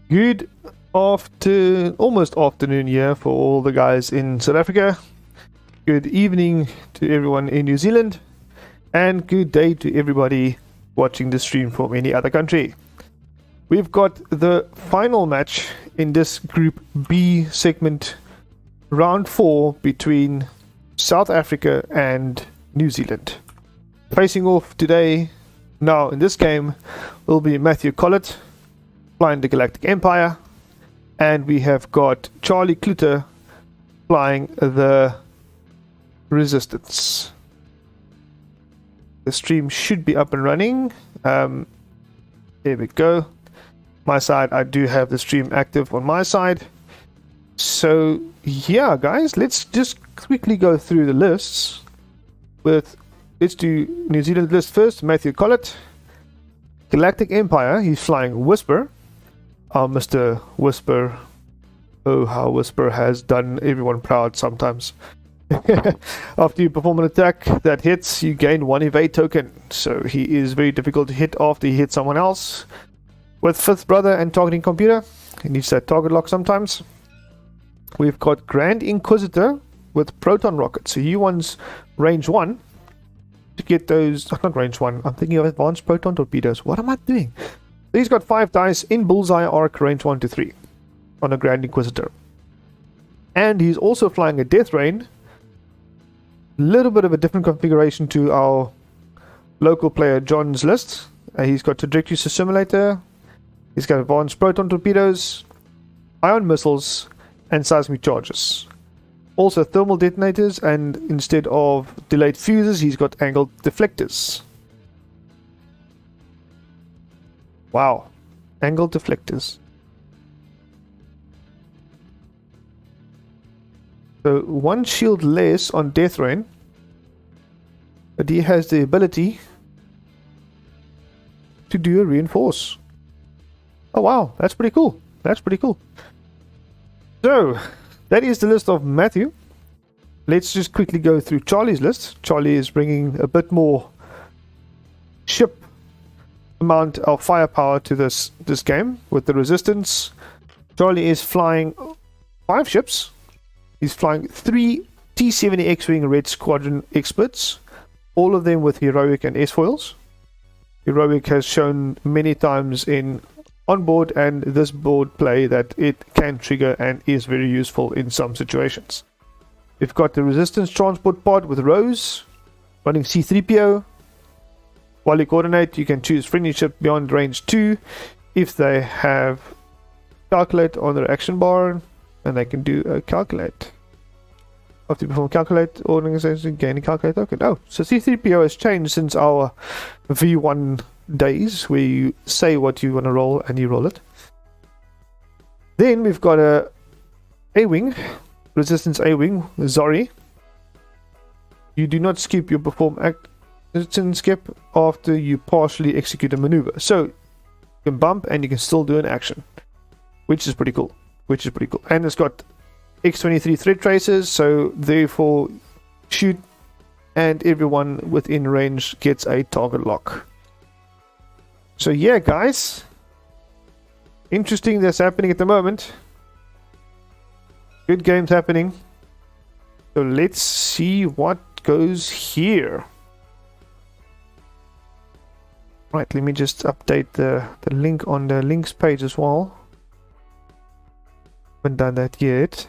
Good almost afternoon here for all the guys in South Africa. Good evening to everyone in New Zealand. And good day to everybody watching the stream from any other country. We've got the final match in this Group B segment, round 4 between South Africa and New Zealand. Facing off today, now in this game, will be Mathew Collett flying the Galactic Empire, and we have got Charlie Cloete flying the Resistance. The stream should be up and running. There we go. My side, I do have the stream active on my side. So yeah, guys, let's just quickly go through the lists. Let's do New Zealand list first. Mathew Collett, Galactic Empire. He's flying Whisper. Mr. Whisper. Oh, how Whisper has done everyone proud sometimes. After you perform an attack that hits, you gain 1 evade token. So he is very difficult to hit after he hits someone else. With Fifth Brother and Targeting Computer, he needs that target lock sometimes. We've got Grand Inquisitor with Proton Rocket. So he wants range 1 to get those. Not range 1. I'm thinking of Advanced Proton Torpedoes. What am I doing? So he's got 5 dice in Bullseye Arc range 1 to 3 on a Grand Inquisitor. And he's also flying a Death Rain. Little bit of a different configuration to our local player John's list. He's got Trajectory Simulator. He's got Advanced Proton Torpedoes, Ion Missiles, and Seismic Charges. Also Thermal Detonators, and instead of Delayed Fuses, he's got Angled Deflectors. Wow. Angled Deflectors. So 1 shield less on Death Rain, but he has the ability to do a Reinforce. Oh wow, that's pretty cool. That's pretty cool. So, that is the list of Mathew. Let's just quickly go through Charlie's list. Charlie is bringing a bit more ship amount of firepower to this game with the Resistance. Charlie is flying 5 ships. He's flying 3 T-70 X-Wing Red Squadron Experts, all of them with Heroic and S-Foils. Heroic has shown many times in onboard and this board play that it can trigger and is very useful in some situations. We've got the Resistance Transport Pod with Rose, running C-3PO. While you coordinate, you can choose friendly ship beyond range 2 if they have Calculate on their action bar, and they can do a Calculate. After you perform Calculate, organization gain a Calculate token. Oh, so C-3PO has changed since our V1 days, where you say what you want to roll and you roll it. Then we've got a A-Wing, Resistance A-Wing, Zori. You do not skip your perform action skip after you partially execute a maneuver. So you can bump and you can still do an action, which is pretty cool. And it's got X-23 threat tracers, so therefore shoot and everyone within range gets a target lock. So yeah, guys, interesting that's happening at the moment. Good games happening. So let's see what goes here. Right, let me just update the link on the links page as well. Haven't done that yet.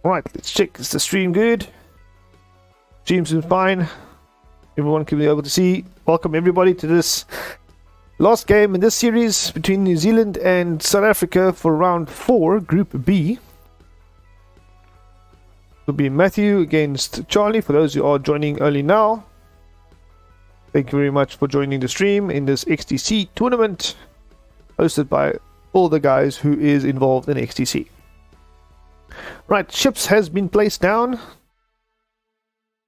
Right, let's check. Is the stream good? Stream's been fine. Everyone can be able to see. Welcome everybody to this last game in this series between New Zealand and South Africa for round 4, Group B. It'll be Mathew against Charlie, for those who are joining early now. Thank you very much for joining the stream in this XTC tournament hosted by all the guys who is involved in XTC. Right, ships has been placed down.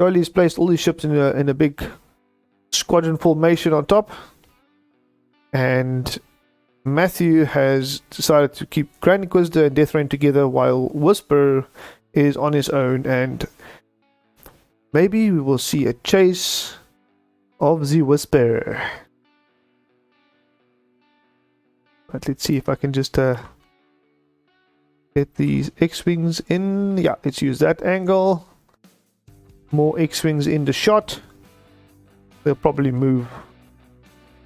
Charlie's placed all these ships in a big squadron formation on top. And Mathew has decided to keep Grand Inquisitor and Death Rain together while Whisper is on his own, and maybe we will see a chase of the Whisper. But let's see if I can just get these X-Wings in. Yeah, let's use that angle. More X-Wings in the shot. They'll probably move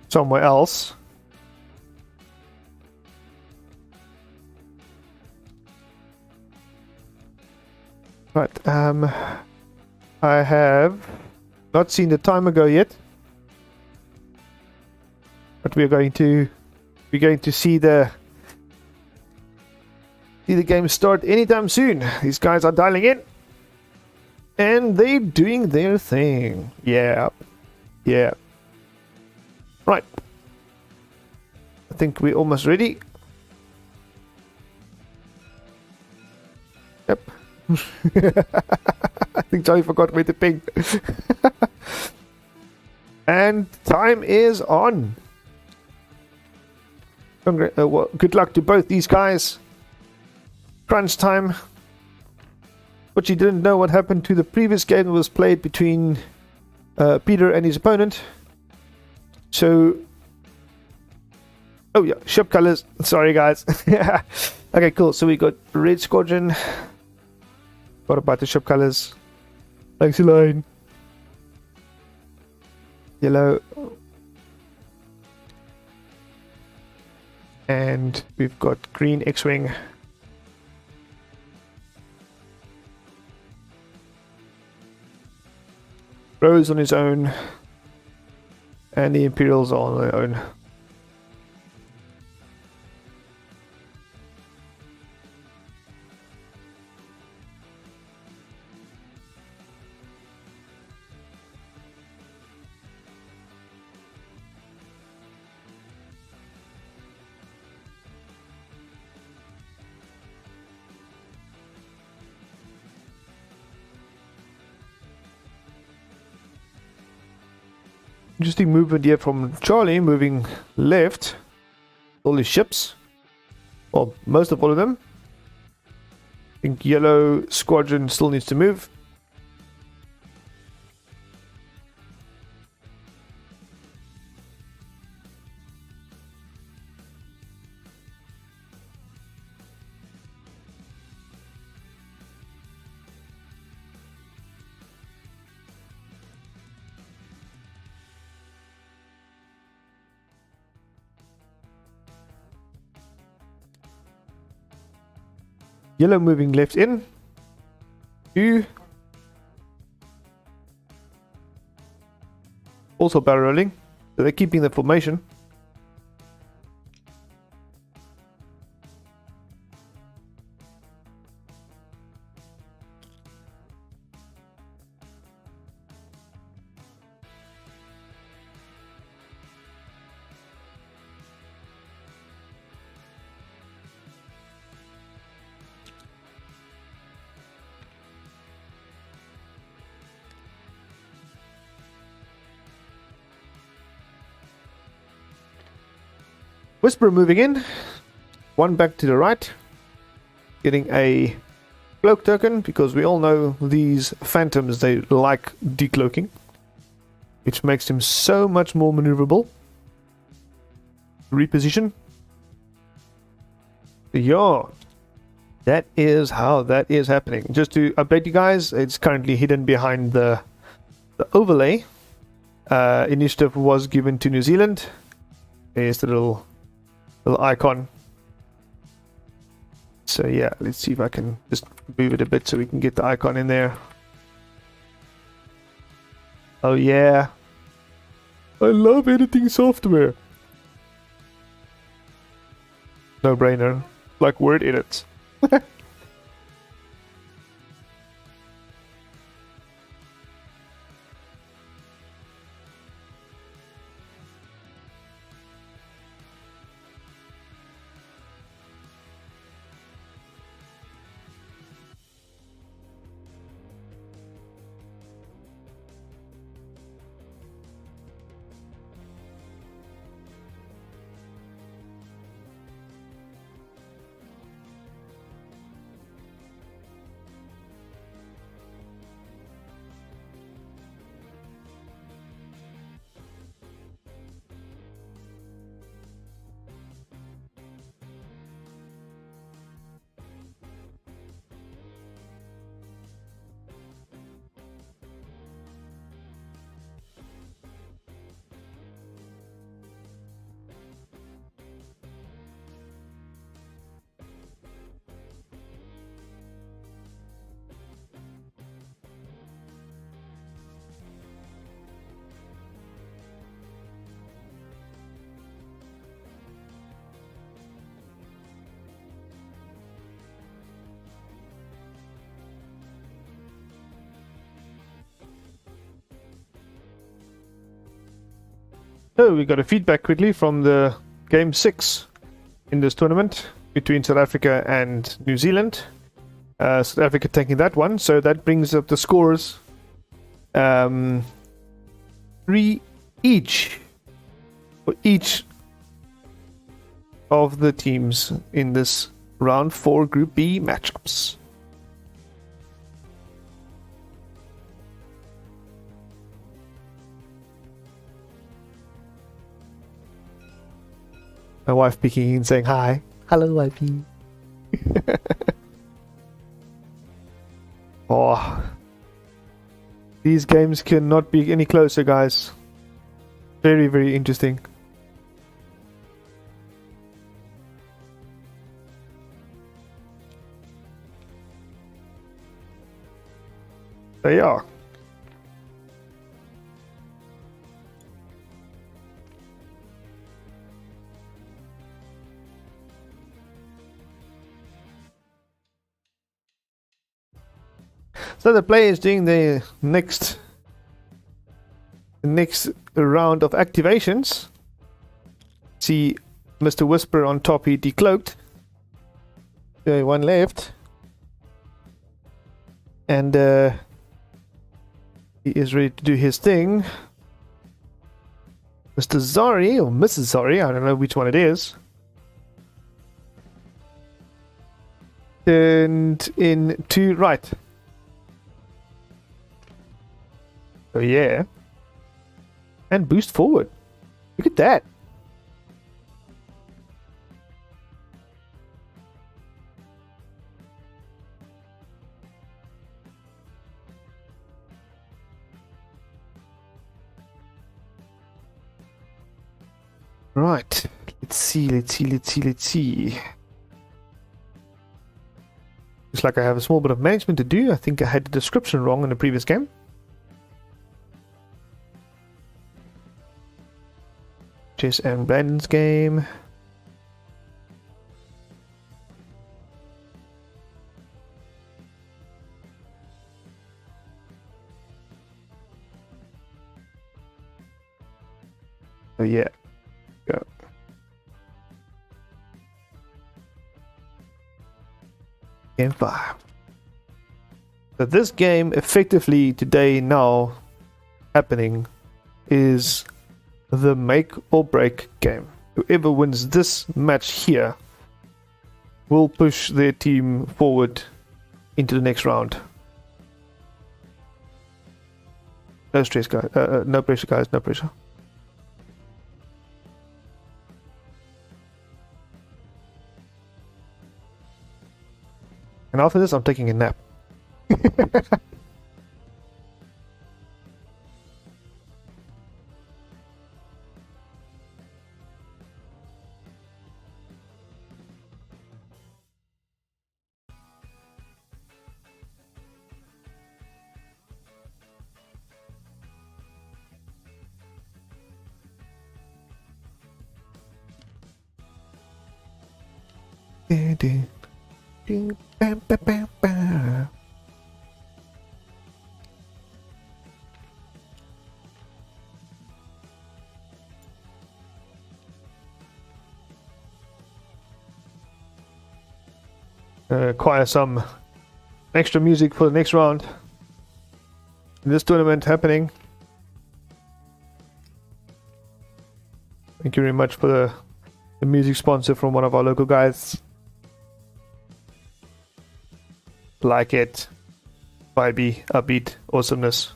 somewhere else. Right, I have not seen the timer go yet, but we're going to see the game start anytime soon. These guys are dialing in, and they're doing their thing. Yeah. Right, I think we're almost ready. Yep. I think Joey forgot where to ping. And time is on. Well, good luck to both these guys. Crunch time. But you didn't know what happened to the previous game that was played between Peter and his opponent. So, oh yeah, ship colors. Sorry guys. Okay, cool. So we got Red Squadron. What about the ship colors? Thanks, Elaine. Yellow. And we've got green X-Wing. Rose on his own. And the Imperials are on their own. Interesting movement here from Charlie, moving left. All his ships. Well, most of all of them. I think Yellow Squadron still needs to move. Yellow moving left in. 2. Also barrel rolling. So they're keeping the formation. Whisper moving in, 1 back to the right, getting a cloak token, because we all know these phantoms, they like decloaking, which makes them so much more maneuverable. Reposition. Yeah, that is how that is happening. Just to update you guys, it's currently hidden behind the overlay. Initiative was given to New Zealand. There's the little icon. So yeah, let's see if I can just move it a bit so we can get the icon in there. Oh yeah, I love editing software. No brainer, like word edits. So we got a feedback quickly from the game 6 in this tournament between South Africa and New Zealand. South Africa taking that one, so that brings up the scores 3 each for each of the teams in this round 4 Group B matchups. My wife peeking in saying hi. Hello, wifey. Oh, these games cannot be any closer, guys. Very, very interesting. They are. So the players doing the next round of activations. See Mr. Whisper on top, he decloaked. One left. And he is ready to do his thing. Mr. Zari, or Mrs. Zari, I don't know which one it is. Turned in to right. Oh yeah. And boost forward. Look at that. Right. Let's see. Looks like I have a small bit of management to do. I think I had the description wrong in the previous game. Chess and Brandon's game. Oh yeah. Go. Game 5. So this game effectively today now happening is the make or break game. Whoever wins this match here will push their team forward into the next round. No stress, guys. No pressure, guys. No pressure. And after this, I'm taking a nap. Acquire some extra music for the next round in this tournament happening. Thank you very much for the music sponsor from one of our local guys. Like it. Vibey, upbeat, awesomeness.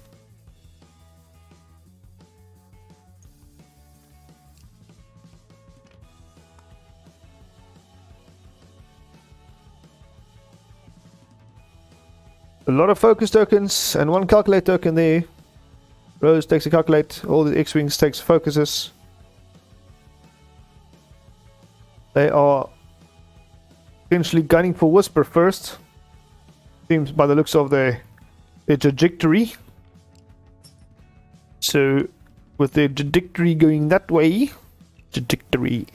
A lot of focus tokens and one calculate token there. Rose takes a calculate, all the X-Wings takes focuses. They are potentially gunning for Whisper first. Seems by the looks of their trajectory. So with their trajectory going that way, trajectory.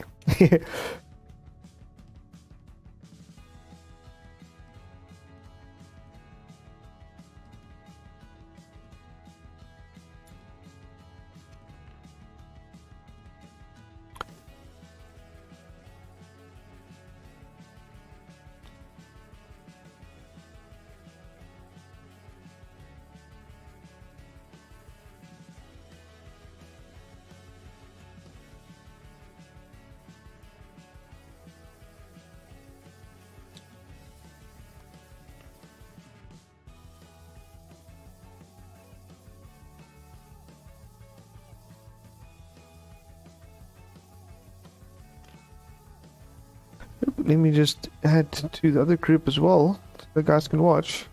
Let me just add to the other group as well, so the guys can watch.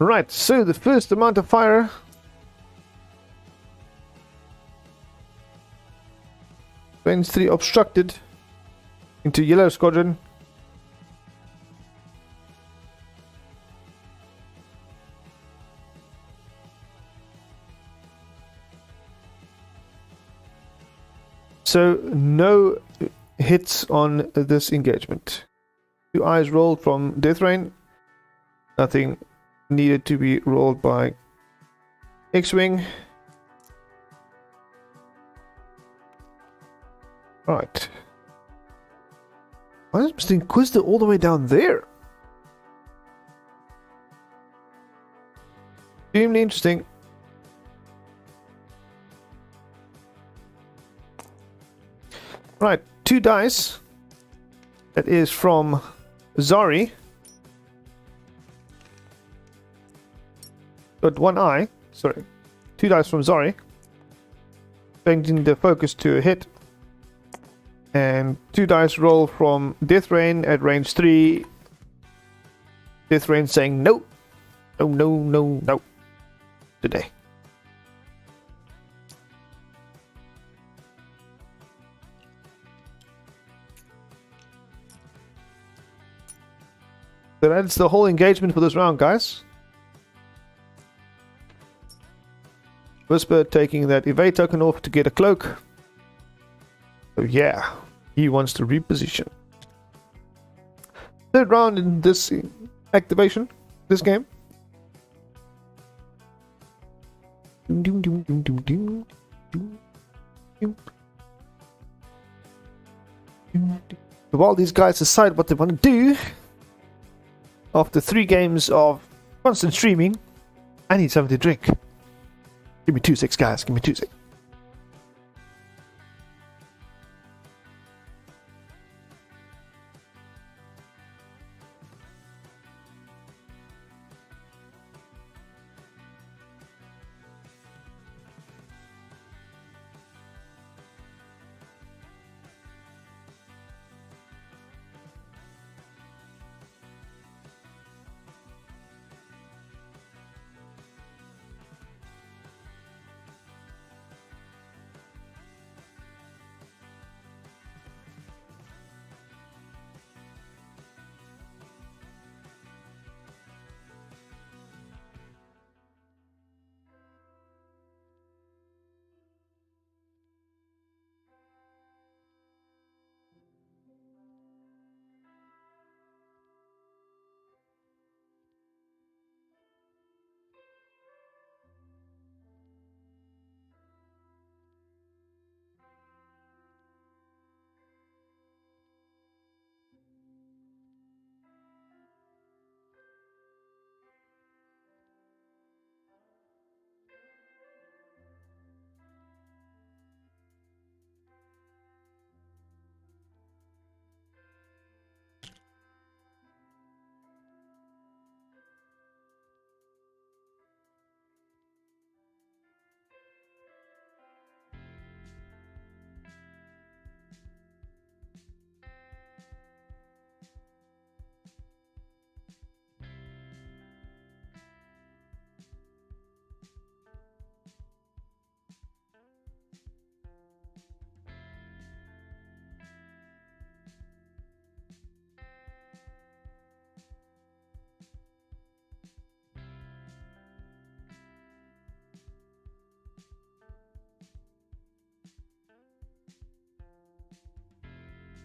Right, so the first amount of fire range 3 obstructed into yellow squadron. So no hits on this engagement. 2 eyes rolled from Death Rain. Nothing needed to be rolled by X-Wing. Right. Why is Mr. Inquisitor all the way down there? Extremely interesting. Right, 2 dice. That is from Zari. Got 1 eye. Sorry. 2 dice from Zari. Changing the focus to a hit. And 2 dice roll from Death Rain at range 3. Death Rain saying no. No, no, no, no. Today. So that's the whole engagement for this round, guys. Whisper taking that evade token off to get a cloak. So yeah, he wants to reposition. Third round in this activation, this game. While these guys decide what they want to do, after 3 games of constant streaming, I need something to drink. Give me 2 secs, guys. Give me 2 secs.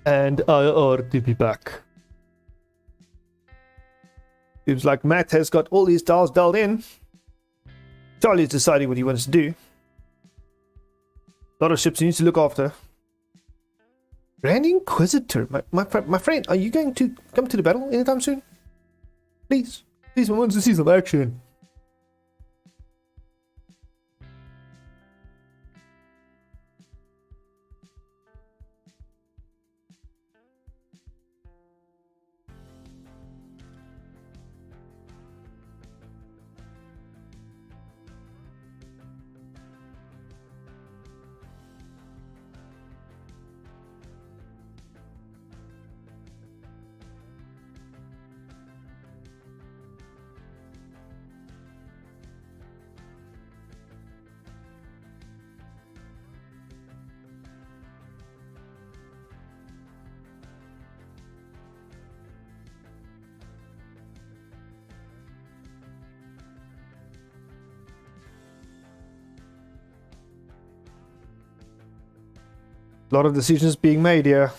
And I are to be back. Seems like Matt has got all these dials dialed in. Charlie's deciding what he wants to do. A lot of ships he needs to look after. Grand Inquisitor. My friend, are you going to come to the battle anytime soon? Please. Please, I want to see some action. A lot of decisions being made here.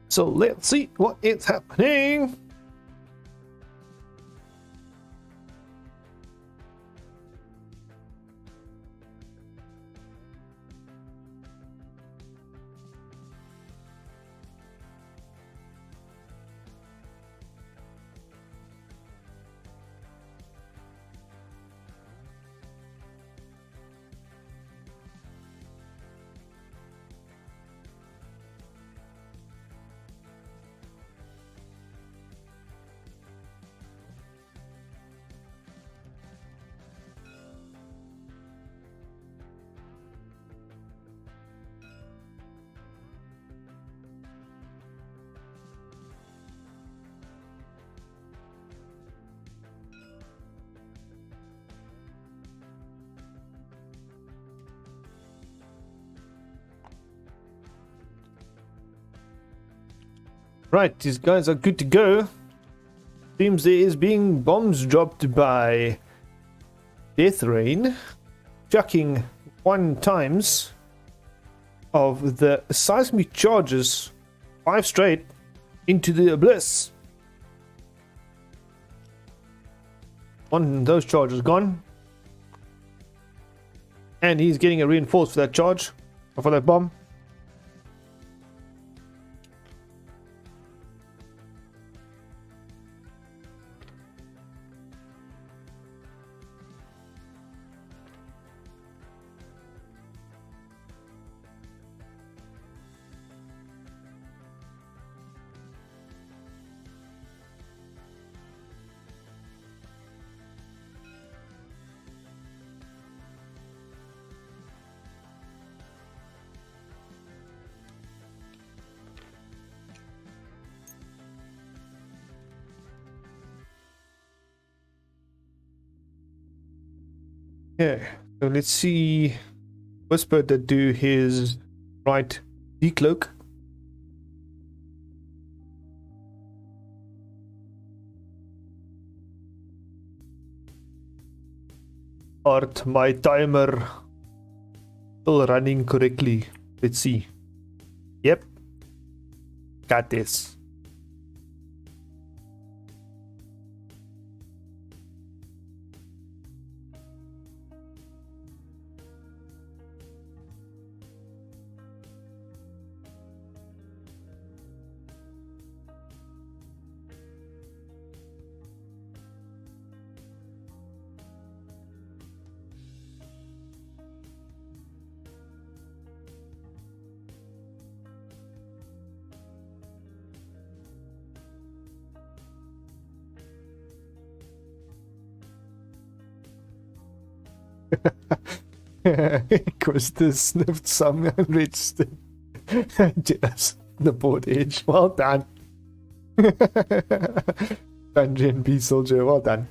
So let's see what is happening. Right, these guys are good to go. Seems there is being bombs dropped by Death Rain, chucking 1 times of the seismic charges, 5 straight, into the abyss. 1 of those charges gone. And he's getting a reinforced for that charge, or for that bomb. Okay, so let's see Whisper to do his right decloak. Art, my timer still running correctly. Let's see. Yep. Got this. Krista sniffed some unregistered just the board edge. Well done. Dungeon B soldier, well done.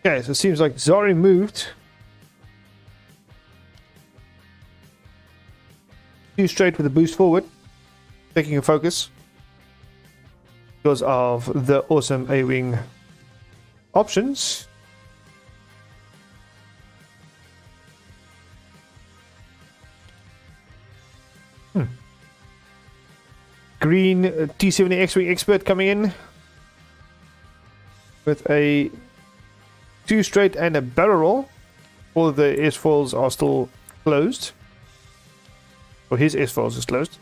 Okay, so it seems like Zari moved. 2 straight with a boost forward. Taking a focus. Because of the awesome A-wing options. Green T70 X-Wing Expert coming in. With a 2 straight and a barrel roll. All of the S-foils are still closed. Or his S-foils is closed.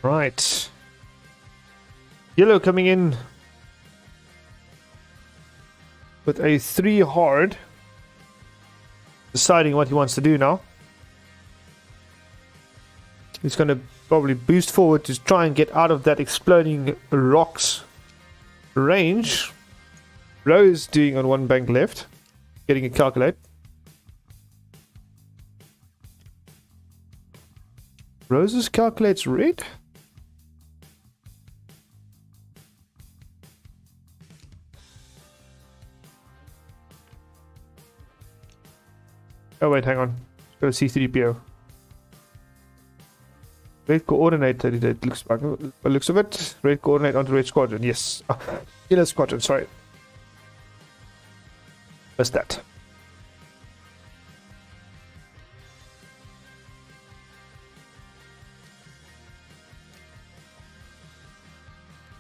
Right. Yellow coming in with a 3 hard. Deciding what he wants to do now. He's going to probably boost forward to try and get out of that exploding rocks range. Rose doing on 1 bank left. Getting a calculate. Rose's calculates red? Oh wait, hang on. Let's go to C3PO. Red coordinate, it looks like, by looks of it. Red coordinate onto red squadron, yes. Yellow squadron, sorry. Missed that.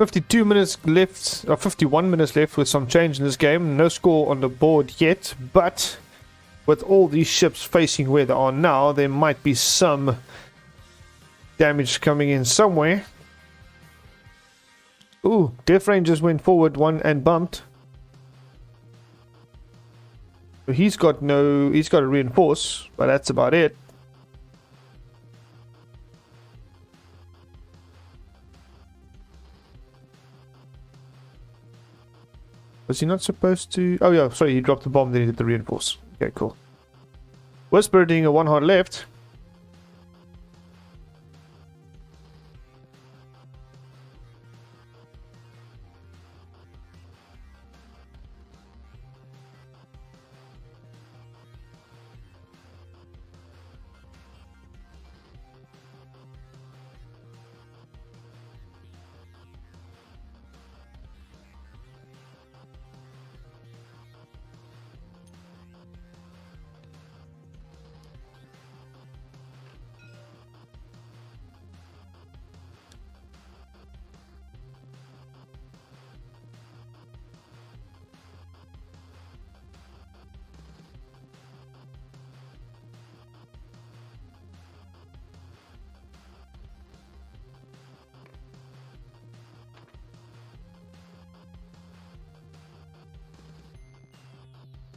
$52 left, or 51 minutes left with some change in this game. No score on the board yet, but with all these ships facing where they are now, there might be some damage coming in somewhere. Ooh, Death Rangers went forward 1 and bumped. So he's got to reinforce, but that's about it. Was he not supposed to? Oh yeah, sorry, he dropped the bomb, then he did the reinforce. Okay, cool. Whisper doing a 1 hard left.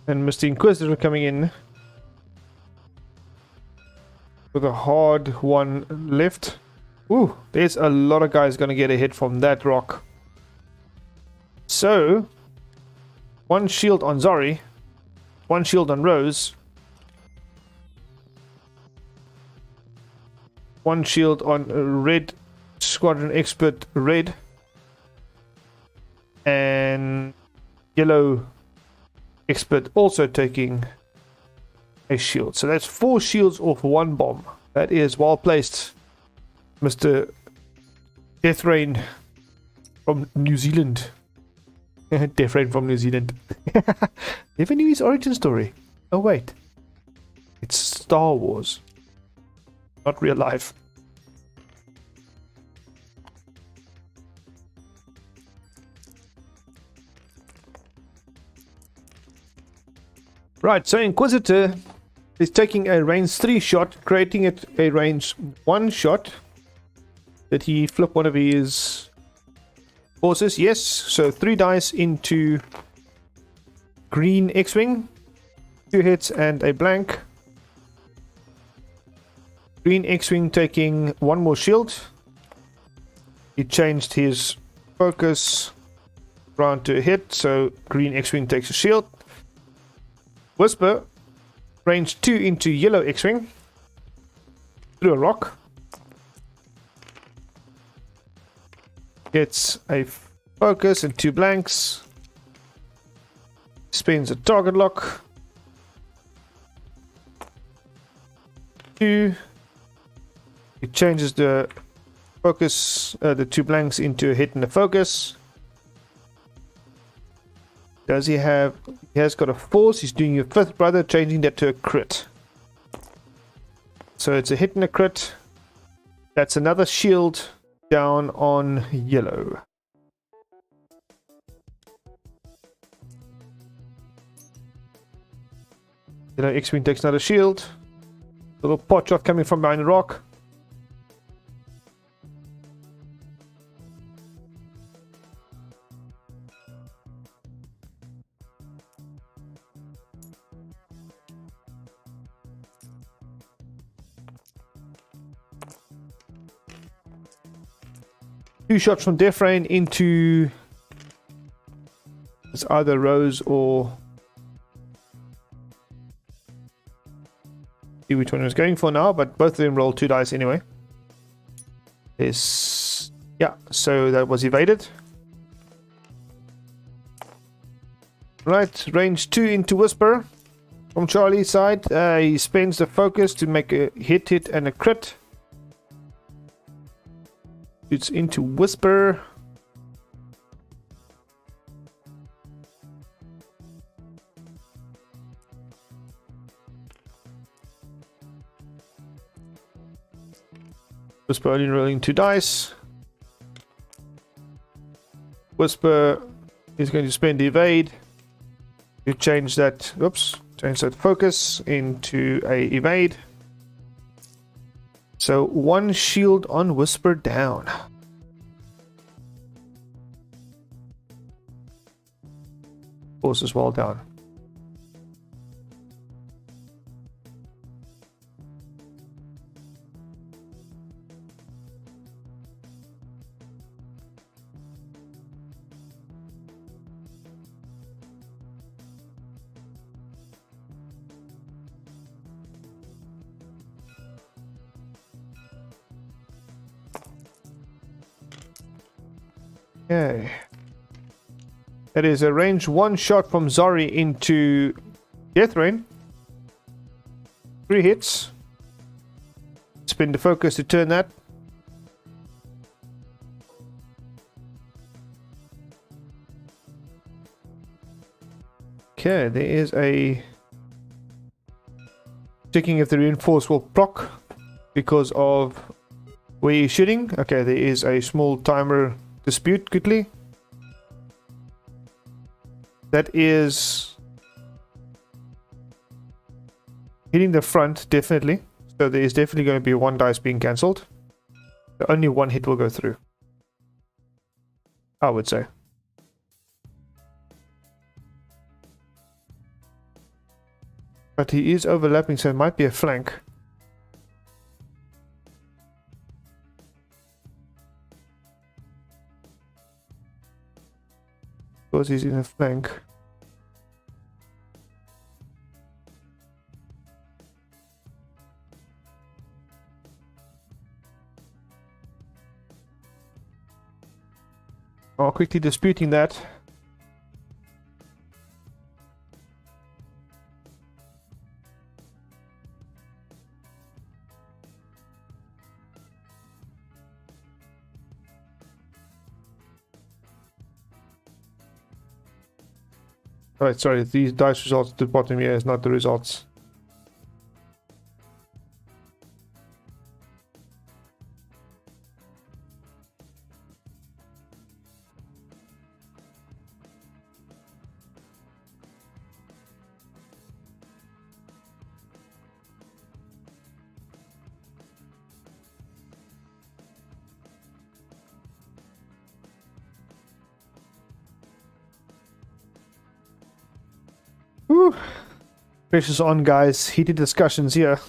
And Mr. Inquisitor coming in with a hard 1 left. Ooh, there's a lot of guys going to get a hit from that rock. So, 1 shield on Zari, 1 shield on Rose, 1 shield on Red Squadron Expert Red, and Yellow Expert also taking a shield. So that's 4 shields off 1 bomb. That is well placed, Mr. Death Rain from New Zealand. Death Rain from New Zealand. Never knew his origin story. Oh wait, it's Star Wars, not real life. Right, so Inquisitor He's taking a range 3 shot, creating it a range 1 shot. Did he flip one of his forces? Yes. So 3 dice into green X-Wing. 2 hits and a blank. Green X-Wing taking 1 more shield. He changed his focus round to a hit, so green X-Wing takes a shield. Whisper, range 2 into yellow X-Wing. Through a rock. Gets a focus and 2 blanks. Spins a target lock. 2. He changes the focus, the 2 blanks into a hit and a focus. Does he have... He has got a force. He's doing your 5th brother, changing that to a crit. So it's a hit and a crit. That's another shield down on yellow. Yellow X-Wing takes another shield. Little pot shot coming from behind the rock. Two shots from Death Rain into... It's either Rose or... See which one I was going for now, but both of them roll 2 dice anyway. Yeah, so that was evaded. Right, range 2 into Whisper. From Charlie's side, he spends the focus to make a hit and a crit. It's into Whisper. Whisper only rolling 2 dice. Whisper is going to spend the evade. You change that. Oops. Change that focus into a evade. So 1 shield on Whisper down. Force as well down. Okay. That is a range 1 shot from Zori into Death Rain. 3 hits. Spin the focus to turn that. Okay, there is a... Checking if the reinforce will proc because of where you're shooting. Okay, there is a small timer dispute quickly. That is hitting the front, definitely. So there is definitely going to be 1 dice being cancelled. Only 1 hit will go through, I would say. But he is overlapping, so it might be a flank. Because he's in a flank. Oh, quickly disputing that. Right, sorry, these dice results at the bottom here is not the results. Whew. Pressure's on, guys. Heated discussions here.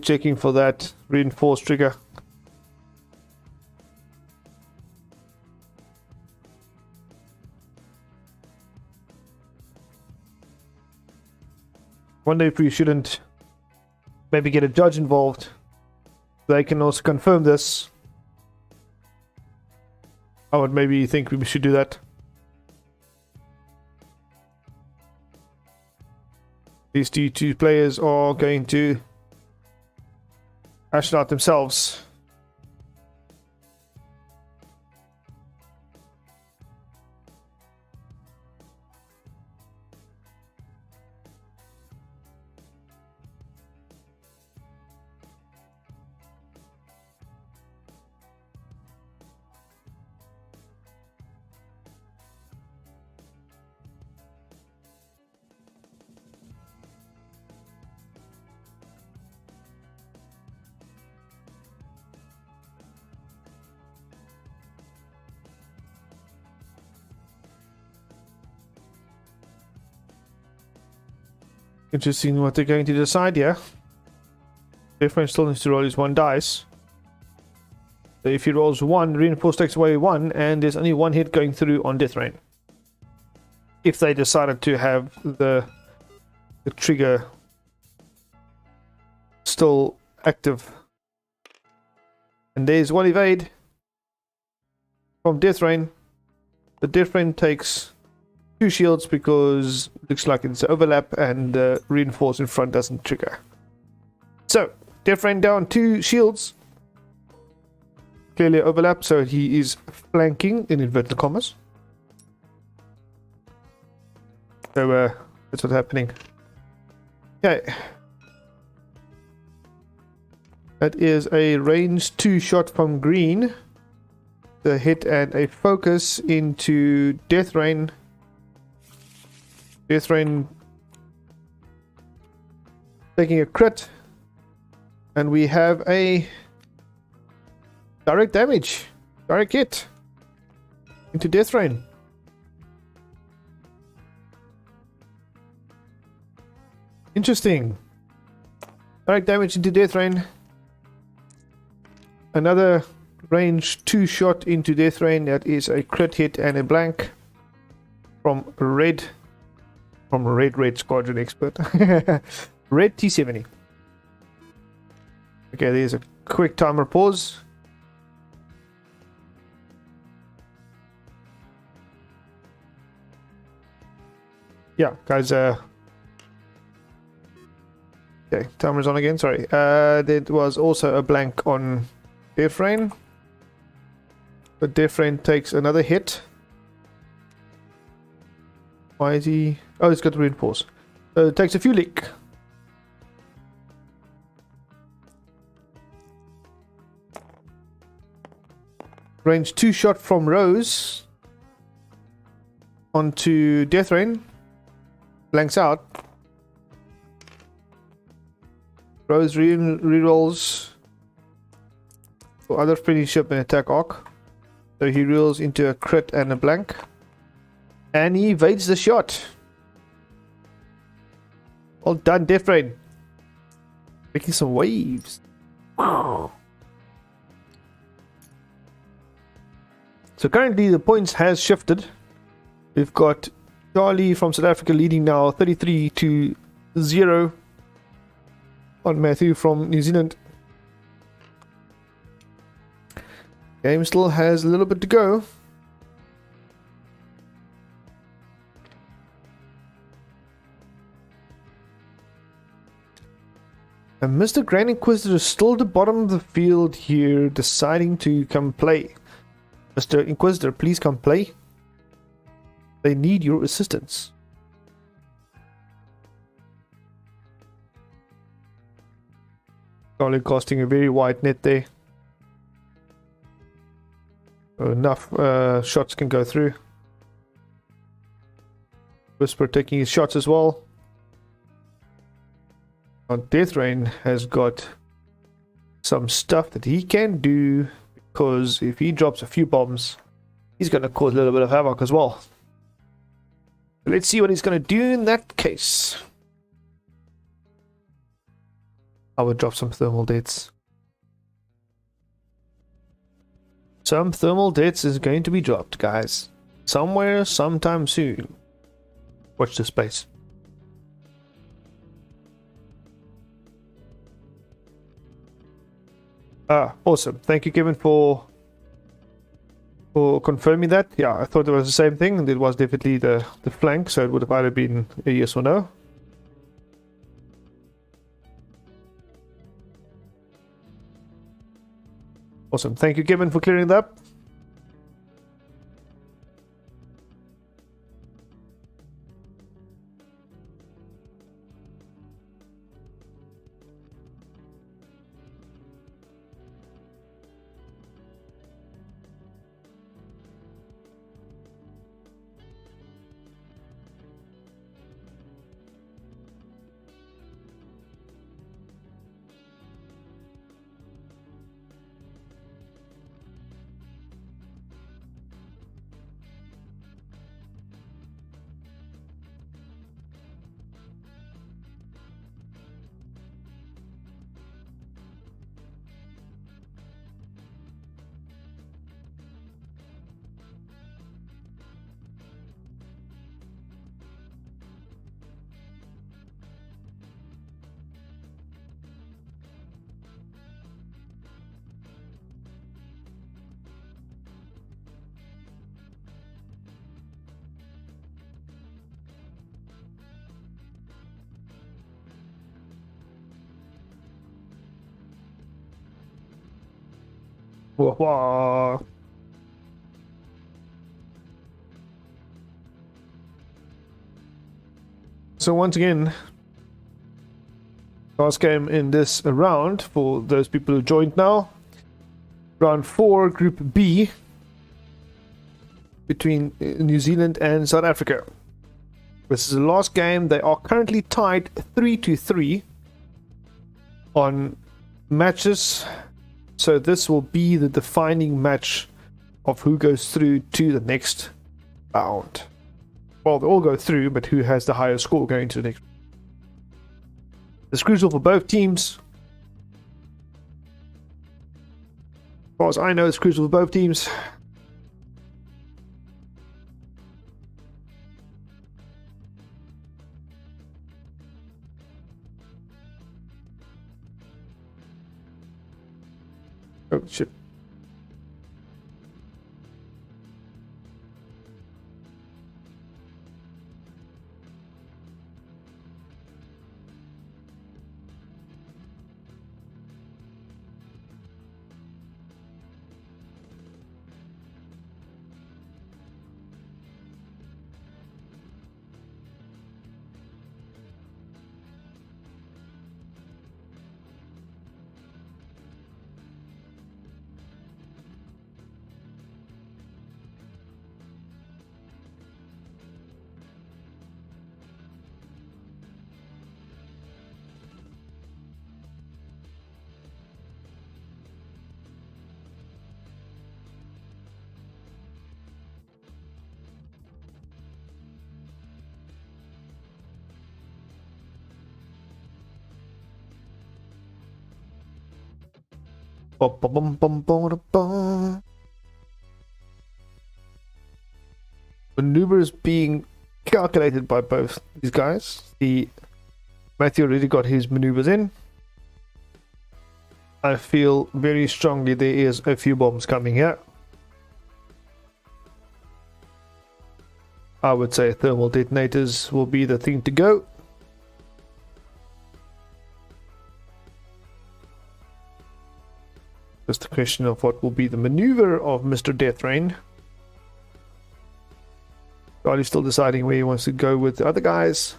Checking for that reinforced trigger. Wonder if we shouldn't maybe get a judge involved. They can also confirm this. I would maybe think we should do that. These two players are going to hash it out themselves. Interesting what they're going to decide here. Different still needs to roll his 1 dice. So if he rolls 1, reinforced takes away 1, and there's only 1 hit going through on death rain. If they decided to have the trigger still active. And there's 1 evade from death rain. The death rain takes 2 shields because it looks like it's an overlap and the reinforce in front doesn't trigger. So, death rain down 2 shields. Clearly overlap, so he is flanking in inverted commas. So, that's what's happening. Okay. That is a range 2 shot from green. The hit and a focus into death rain. Death rain taking a crit, and we have a direct damage, direct hit into death rain. Interesting. Direct damage into death rain. Another range 2 shot into death rain. That is a crit hit and a blank from red. From Red Squadron Expert. Red T70. Okay, there's a quick timer pause. Yeah, guys, okay, timer's on again, sorry. There was also a blank on death rain. But death rain takes another hit. Why is he... Oh, it's got to reinforce. So it takes a few lick. Range 2 shot from Rose onto death rain. Blanks out. Rose rerolls for other finisher and attack arc. So he rolls into a crit and a blank. And he evades the shot. Well done, death rain. Making some waves. Wow. So currently the points has shifted. We've got Charlie from South Africa leading now 33-0 on Mathew from New Zealand. Game still has a little bit to go. And Mr. Grand Inquisitor is still at the bottom of the field here, deciding to come play. Mr. Inquisitor, please come play. They need your assistance. Only casting a very wide net there. So enough shots can go through. Whisper taking his shots as well. Death Rain has got some stuff that he can do, because if he drops a few bombs, he's going to cause a little bit of havoc as well. Let's see what he's going to do in that case. I would drop some thermal deaths. Some thermal deaths is going to be dropped, guys. Somewhere, sometime soon. Watch this space. Awesome. Thank you, Kevin, for confirming that. Yeah, I thought it was the same thing, and it was definitely the flank, so it would have either been a yes or no. Awesome. Thank you, Kevin, for clearing that up. Wah, wah. So once again, last game in this round for those people who joined now. Round 4, Group B, between New Zealand and South Africa. This is the last game. They are currently tied 3-3 on matches. So this will be the defining match of who goes through to the next round. Well, they all go through, but who has the higher score going to the next? It's crucial for both teams. As far as I know, it's crucial for both teams. Oh, shit. Maneuvers being calculated by both these guys. Mathew already got his maneuvers in. I feel very strongly there is a few bombs coming here. I would say thermal detonators will be the thing to go. Just a question of what will be the maneuver of Mr. Deathrain. Charlie's still deciding where he wants to go with the other guys.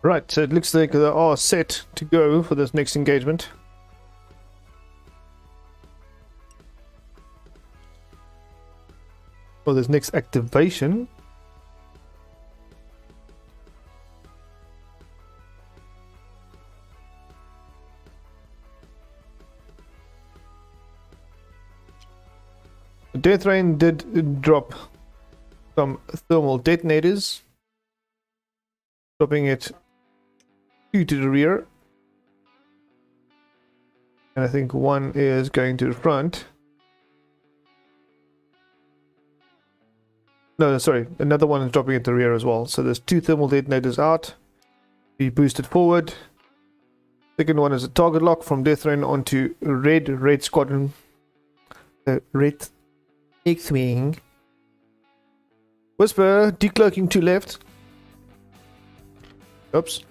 Right, so it looks like they are set to go for this next engagement. For this next activation. Death Rain did drop some thermal detonators, dropping it 2 to the rear, and I think 1 is going to the front. No, sorry, another one is dropping at the rear as well. So there's 2 thermal detonators out. Be boosted forward. Second one is a target lock from Death Rain onto red squadron. Red X-wing. Whisper decloaking to left. Oops.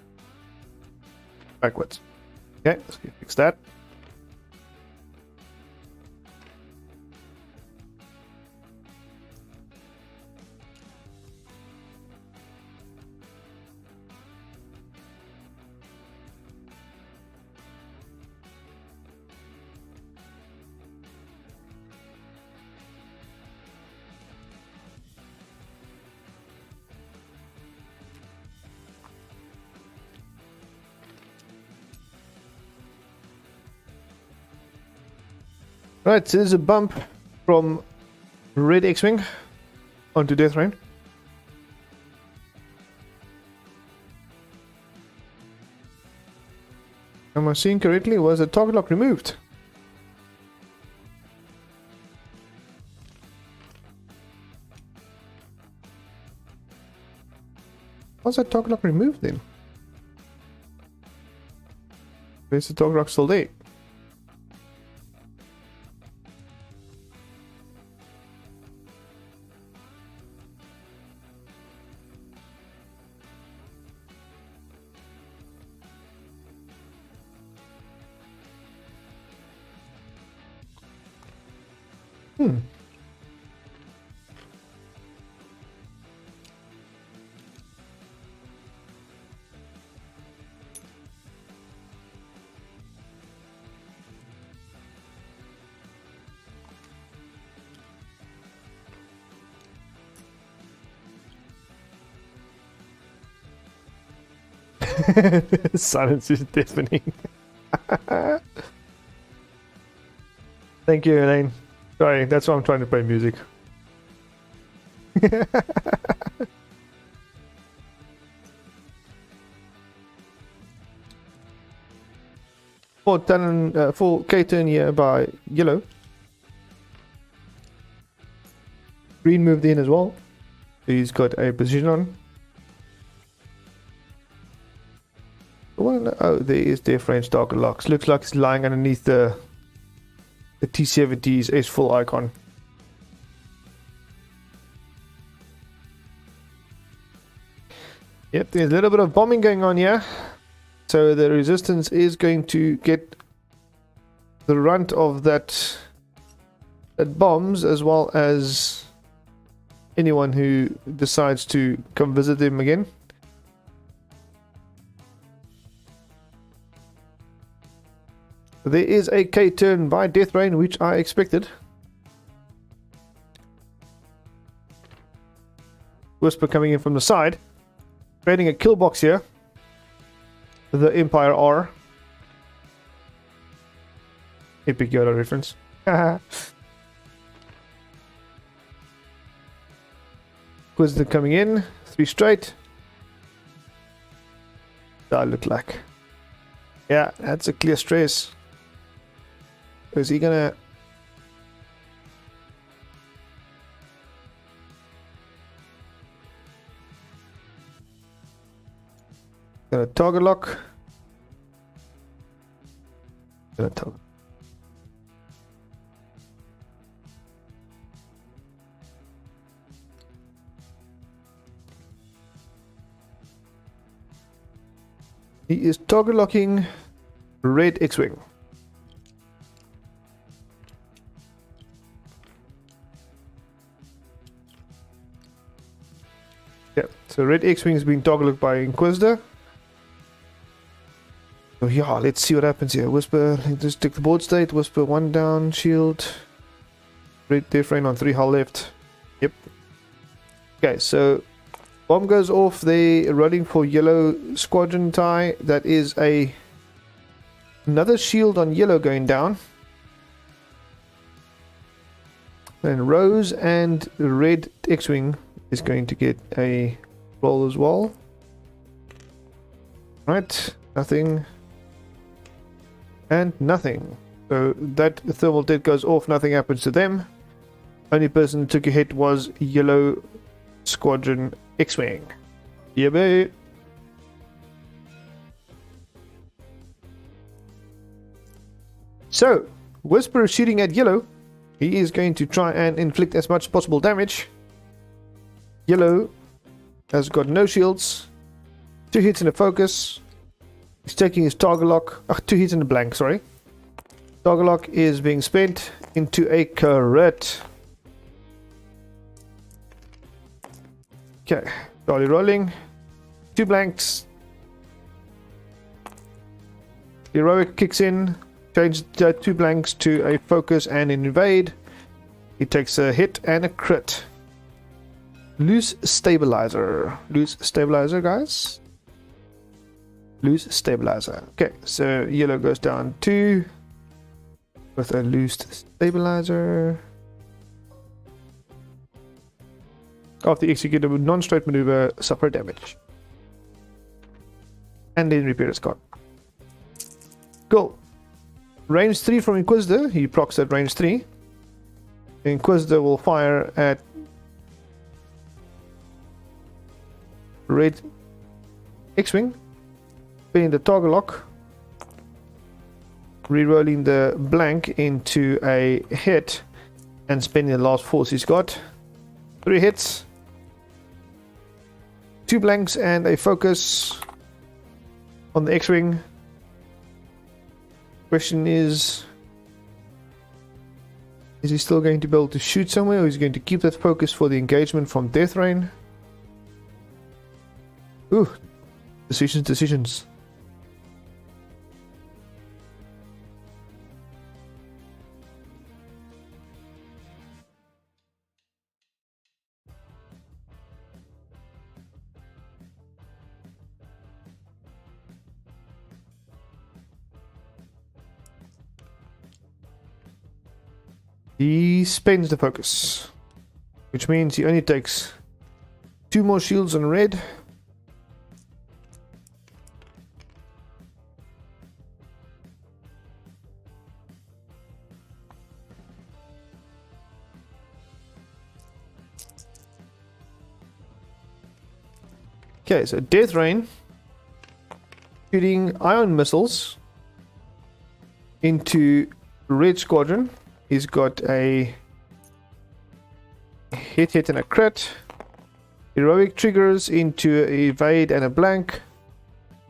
Backwards. Okay, let's fix that. Right, so there's a bump from Red X-Wing onto Death Rain. Am I seeing correctly? Was the target lock removed? Was that target lock removed then? Where's the target lock still there? Silence is deafening. Thank you, Elaine. Sorry, that's why I'm trying to play music. Full K-turn here by yellow. Green moved in as well. He's got a position on. Oh, there is their French target locks. Looks like it's lying underneath the T-70's S-full icon. Yep, there's a little bit of bombing going on here. So the resistance is going to get the runt of that bombs, as well as anyone who decides to come visit them again. There is a K-turn by Death Rain, which I expected. Whisper coming in from the side. Creating a kill box here. The Empire R. Epic Yoda reference. Quizzer coming in. 3 straight. That look like. Yeah, that's a clear stress. Is he gonna... Gonna target lock. Gonna target. He is target locking Red X-Wing. Yeah, so Red X-Wing is being targeted by Inquisitor. So yeah, let's see what happens here. Whisper, just take the board state. Whisper 1 down, shield. Red death rain on 3 hull left. Yep. Okay, so bomb goes off. They're running for yellow squadron tie. That is another shield on yellow going down. And Rose and red X-Wing is going to get a roll as well. Right, nothing. And nothing. So that thermal dead goes off, nothing happens to them. Only person who took a hit was yellow squadron X-Wing. Yeah, babe. So, Whisper is shooting at yellow. He is going to try and inflict as much possible damage. Yellow has got no shields. 2 hits in a focus. He's taking his target lock. 2 hits in a blank, sorry. Target lock is being spent into a crit. Okay, Charlie rolling. 2 blanks. Heroic kicks in. Change 2 blanks to a focus and an invade. He takes a hit and a crit. Loose stabilizer. Loose stabilizer, guys. Loose stabilizer. Okay, so yellow goes down 2 with a loose stabilizer. After execute a non-straight maneuver, suffer damage. And then repair his card. Cool. Range 3 from Inquisitor. He procs at range 3. The Inquisitor will fire at red X-Wing. Spinning the target lock. Rerolling the blank into a hit. And spending the last force he's got. 3 hits. 2 blanks and a focus on the X-Wing. Question is he still going to be able to shoot somewhere, or is he going to keep that focus for the engagement from Death Rain? Ooh, decisions. He spends the focus, which means he only takes 2 more shields on red. Okay, so Death Rain shooting ion missiles into red squadron. He's got a hit and a crit. Heroic triggers into evade and a blank.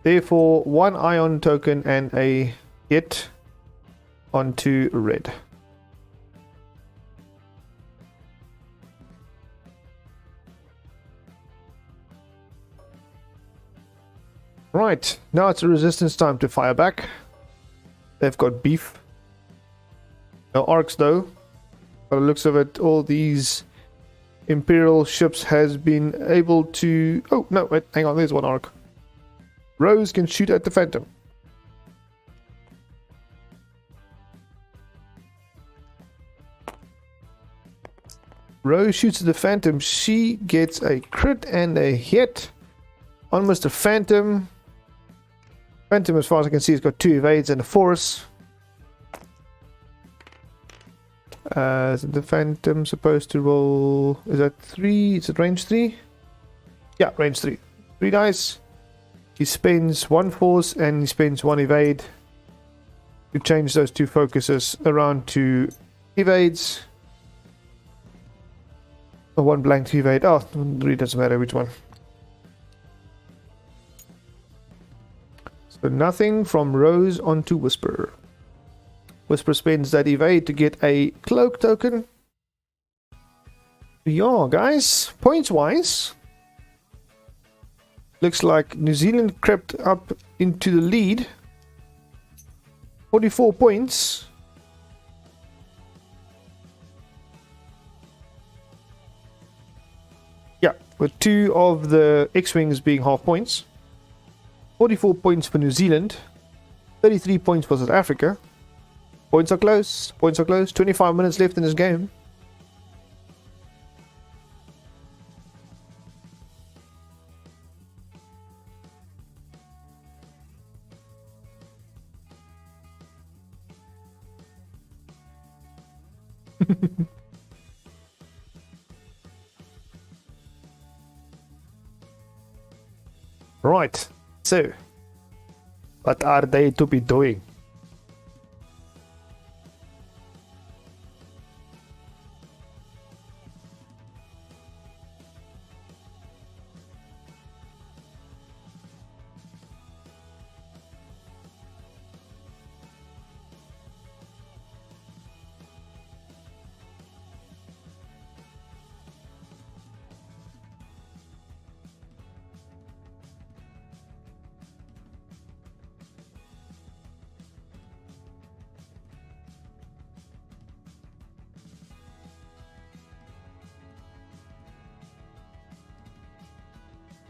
Therefore, 1 ion token and a hit onto red. Right, now it's a resistance time to fire back. They've got beef. No arcs though. By the looks of it, all these Imperial ships has been able to... Oh, no, wait, hang on, there's 1 arc. Rose can shoot at the Phantom. Rose shoots at the Phantom. She gets a crit and a hit on Mr. Phantom. Phantom, as far as I can see, has got 2 evades and a force. Is the Phantom supposed to roll? Is that 3? Is it range 3? Yeah, range 3. 3 dice. He spends 1 force and he spends 1 evade to change those 2 focuses around to evades. Or 1 blank to evade. Oh, it really doesn't matter which one. So nothing from Rose onto Whisper. Whisper spends that evade to get a cloak token. Yeah, guys. Points wise, looks like New Zealand crept up into the lead 44 points. Yeah, with 2 of the X-Wings being half points. 44 points for New Zealand. 33 points for South Africa. Points are close. Points are close. 25 minutes left in this game. Right. So, what are they to be doing?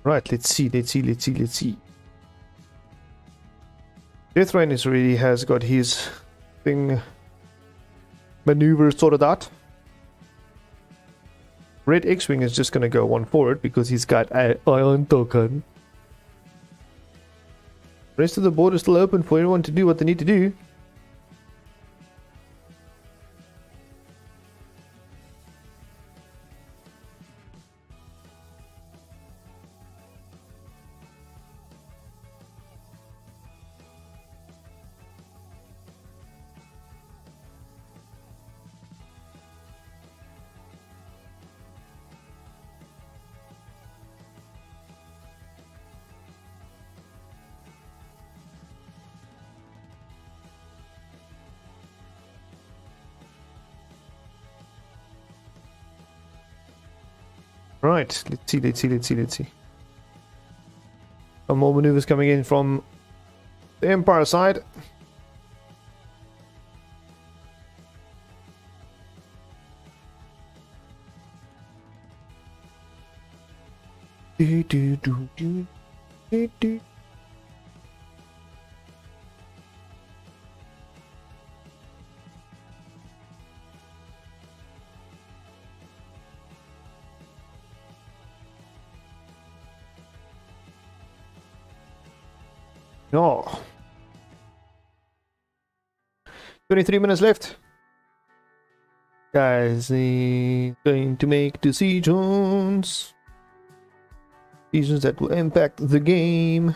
Right, let's see. Death Rain is really has got his thing maneuver sorted out. Red X-Wing is just gonna go one forward because he's got an ion token. Rest of the board is still open for everyone to do what they need to do. Right, let's see. Some more maneuvers coming in from the Empire side. No. 23 minutes left. Guys, going to make decisions. Decisions that will impact the game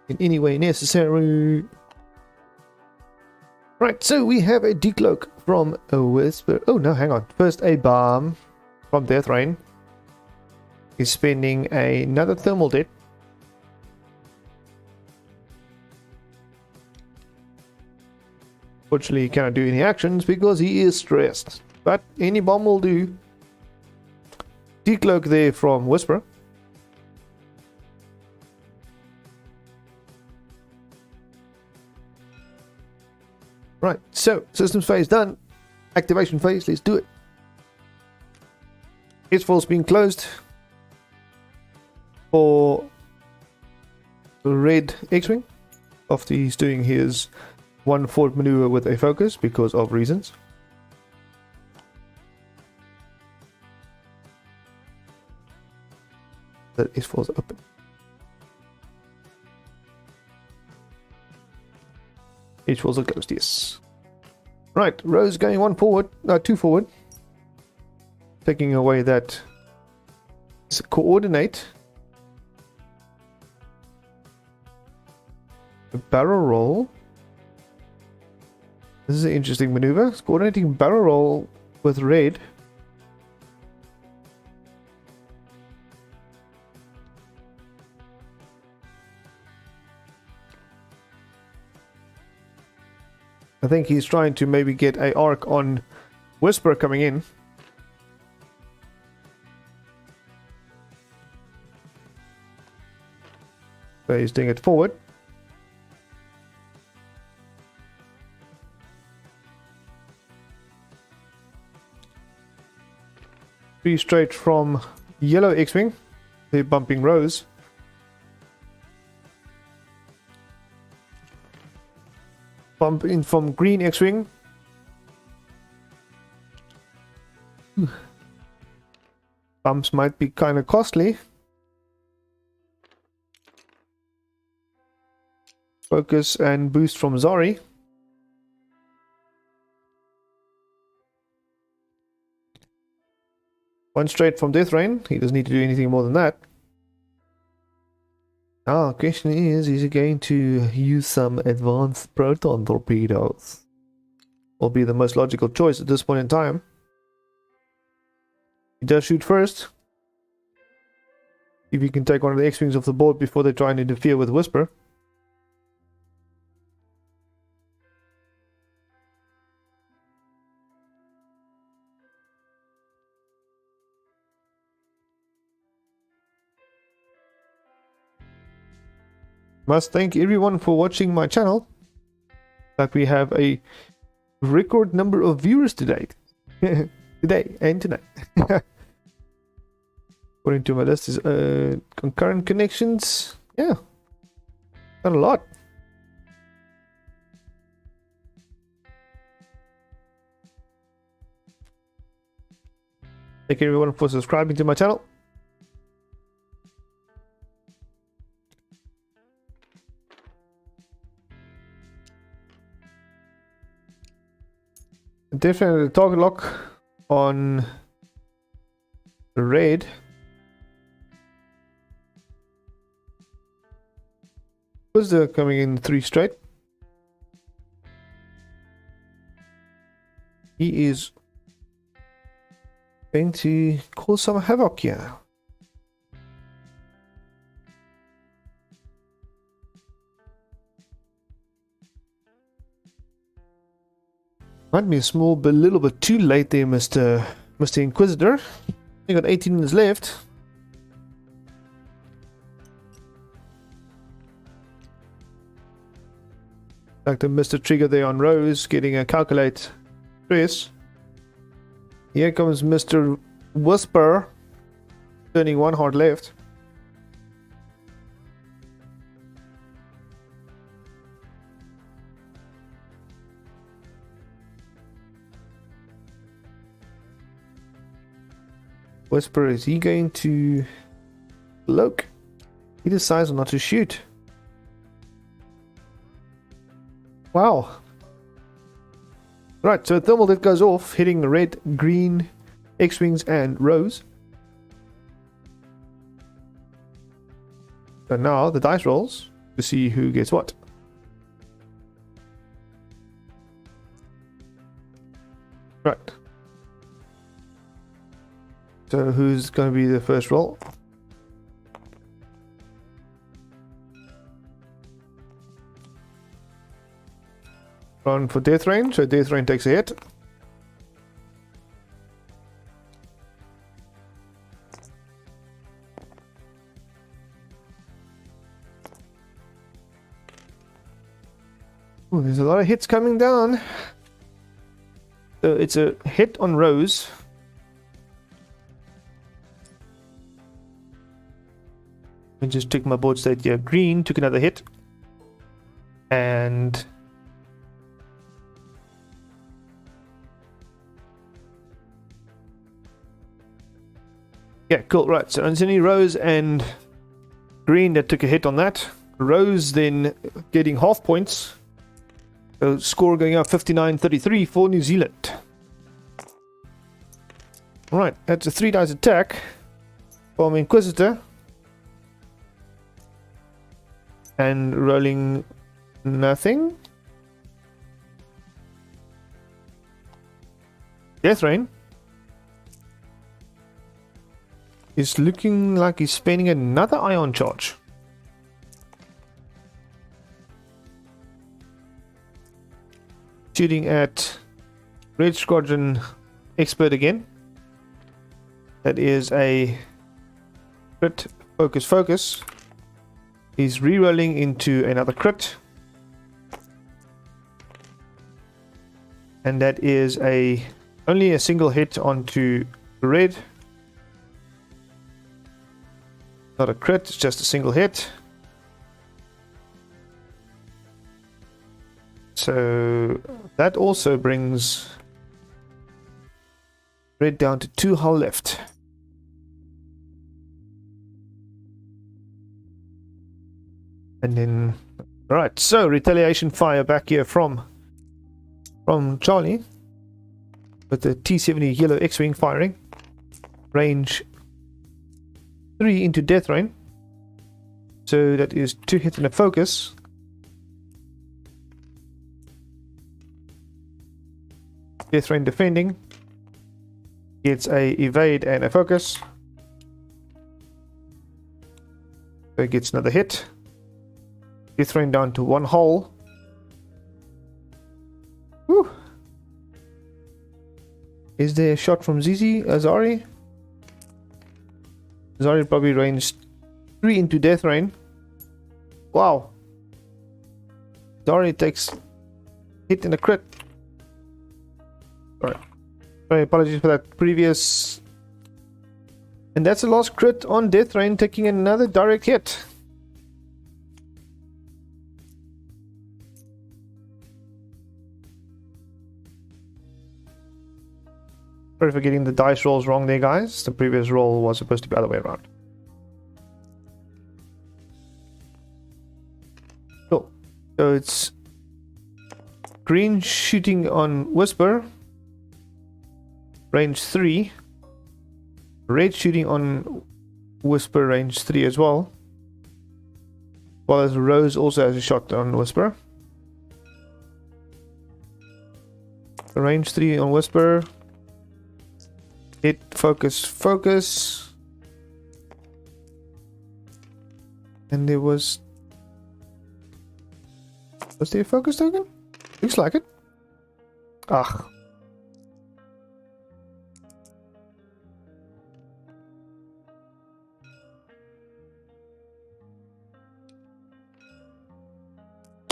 in any way necessary. Right, so we have a decloak from a Whisper. Oh no, hang on. First a bomb from Death Rain. He's spending another thermal debt. Fortunately, he cannot do any actions because he is stressed. But any bomb will do. Decloak there from Whisper. Right, so systems phase done. Activation phase, let's do it. S-Force being closed for the red X-Wing after he's doing his one forward maneuver with a focus because of reasons. That is force open. Each was a ghost, yes. Right, Rose going one forward, two forward. Taking away that coordinate. A barrel roll. This is an interesting maneuver. It's coordinating barrel roll with red. I think he's trying to maybe get a arc on Whisper coming in. So he's doing it forward. 3 straight from yellow X-Wing. They're bumping Rose. Bump in from green X-Wing. Bumps might be kind of costly. Focus and boost from Zari. One straight from Death Rain. He doesn't need to do anything more than that. Now, the question is he going to use some advanced proton torpedoes? Will be the most logical choice at this point in time. He does shoot first. If he can take one of the X-Wings off the board before they try and interfere with Whisper. Must thank everyone for watching my channel. That we have a record number of viewers today. Today and tonight. According to my list is concurrent connections. Yeah. Not a lot. Thank you everyone for subscribing to my channel. Definitely the target lock on the raid. Was there coming in 3 straight? He is going to cause some havoc here. Might be a small bit, little bit too late there, Mr. Inquisitor. You got 18 minutes left. Like the Mr. Trigger there on Rose, getting a calculate press. Here comes Mr. Whisper, turning 1 hard left. Whisper, is he going to look? He decides not to shoot. Wow. Right, so thermal that goes off, hitting red, green, X-Wings and Rose. So now the dice rolls to see who gets what. Right. So who's going to be the first roll? Run for Death Rain, so Death Rain takes a hit. Ooh, there's a lot of hits coming down. So it's a hit on Rose. Let me just check my board state here. Green took another hit. And yeah, cool, right. So it's only Rose and Green that took a hit on that. Rose then getting half points. So score going up 59-33 for New Zealand. Alright, that's a 3 dice attack from Inquisitor. And rolling nothing. Death Rain is looking like he's spending another ion charge. Shooting at Red Squadron Expert again. That is a crit focus. He's re-rolling into another crit. And that is only a single hit onto red. Not a crit, it's just a single hit. So that also brings red down to 2 hull left. And then, alright, so retaliation fire back here from Charlie with the T-70 yellow X-Wing firing. Range 3 into death rain. So that is 2 hits and a focus. Death rain defending. Gets a evade and a focus. So it gets another hit. Death rain down to 1 hull. Whew. Is there a shot from Azari? Azari probably ranged 3 into death rain. Wow. Azari takes hit and a crit. Alright. Sorry, apologies for that previous. And that's the last crit on death rain, taking another direct hit. Sorry for getting the dice rolls wrong there, guys. The previous roll was supposed to be the other way around. Cool. So it's green shooting on Whisper. Range 3. Red shooting on Whisper, range 3 as well. Well as Rose also has a shot on Whisper. Range 3 on Whisper. Hit, focus, focus. And there was there a focus token? Looks like it. Ah.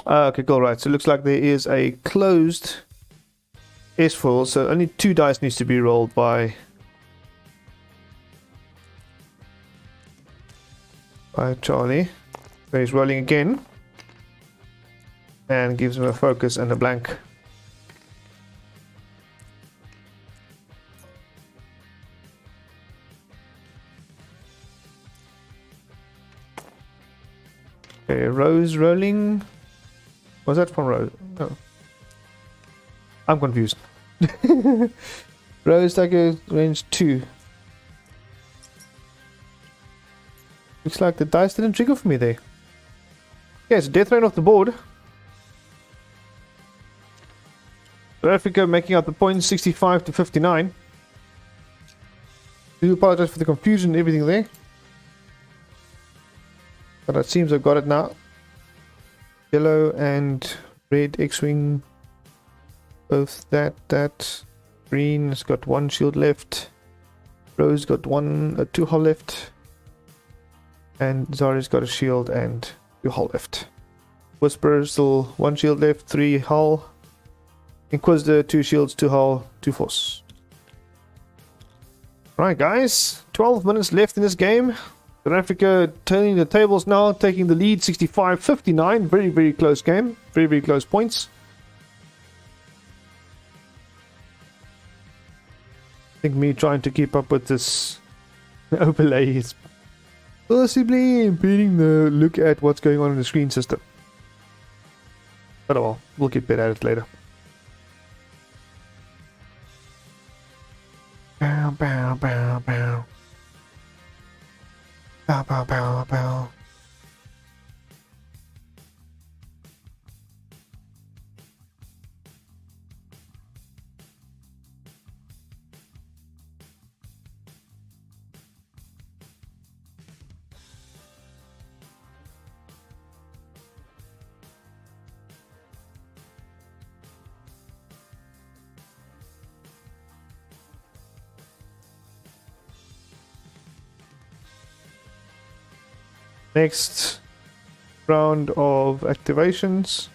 Okay, cool, right. So it looks like there is a closed S-foil, so only 2 dice needs to be rolled by Charlie. So he's rolling again and gives him a focus and a blank. Okay, Rose rolling. Was that from Rose? No. I'm confused. Rose Tiger range 2. Looks like the dice didn't trigger for me there. Yeah, it's death rain off the board. South Africa making out the points 65 to 59. I do apologize for the confusion and everything there. But it seems I've got it now. Yellow and red X-Wing. Both that. Green has got 1 shield left. Rose got 2 hull left. And Zari's got a shield and 2 hull left. Whisper still 1 shield left, 3 hull. Inquisitor 2 shields, 2 hull, 2 force. Right, guys, 12 minutes left in this game. South Africa turning the tables now, taking the lead 65-59. Very, very close game. Very, very close points. I think me trying to keep up with this overlay is possibly impeding the look at what's going on in the screen system. But oh well, we'll get better at it later. Bow, bow, bow, bow. Bow, bow, bow, bow. Next round of activations.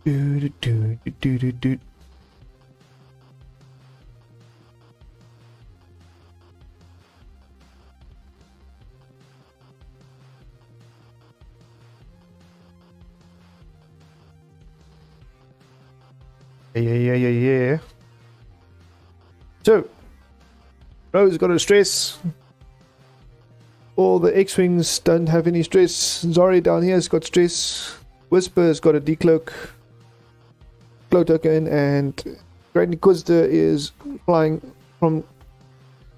Do, do, do, do, do, do. Yeah. So, Rose got a stress. All the X-Wings don't have any stress. Zori down here has got stress. Whisper's got a decloak. Cloete again, and Great Inquisitor is flying from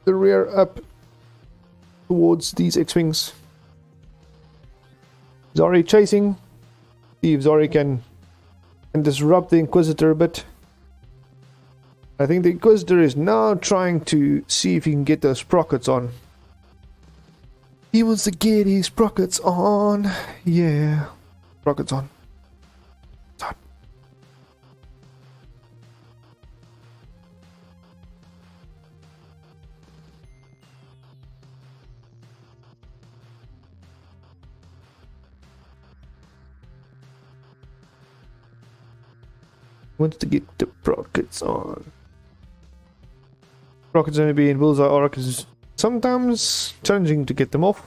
the rear up towards these X-Wings. Zori chasing. See if Zori can disrupt the Inquisitor a bit. I think the Inquisitor is now trying to see if he can get those sprockets on. He wants to get his sprockets on. Yeah. Sprockets on. Stop. Wants to get the sprockets on. Rockets only be in bullseye arc is sometimes challenging to get them off,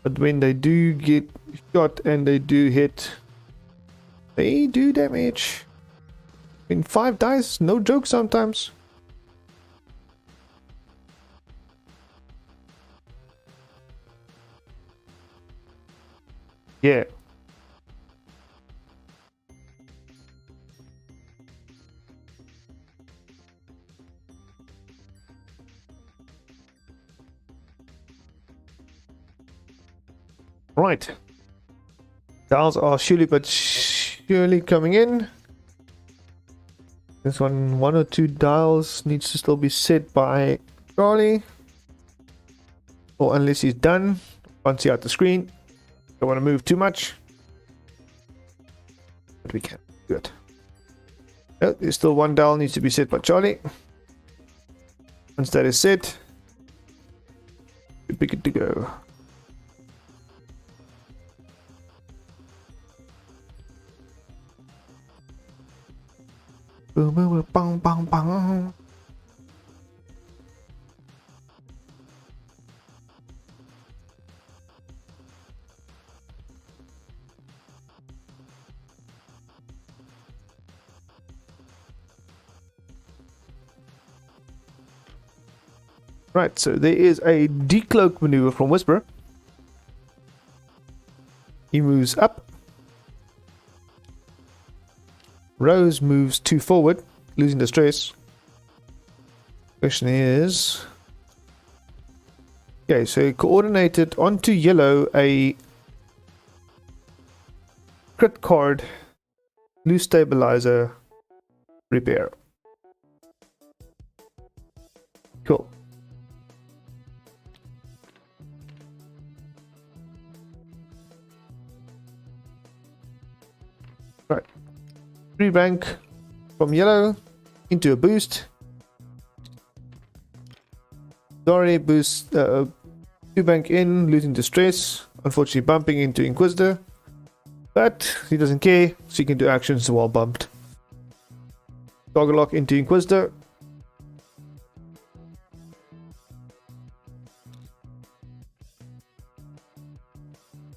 but when they do get shot and they do hit, they do damage. In 5 dice, no joke sometimes. Yeah. Right. Dials are surely but surely coming in. This one or two dials needs to still be set by Charlie. Or unless he's done. Can't see out the screen. Don't want to move too much. But we can. Good. Oh, there's still one dial needs to be set by Charlie. Once that is set, we'll be good to go. Boom, boom, boom, bang, bang, bang. Right, so there is a decloak maneuver from Whisper. He moves up. Rose moves 2 forward, losing the stress. Question is... Okay, so coordinated onto yellow a crit card, loose stabilizer, repair. Cool. Right. 3 bank from yellow into a boost. Zori boost 2 bank in, losing the stress. Unfortunately bumping into Inquisitor. But he doesn't care, so he can do actions while bumped. Toggle lock into Inquisitor.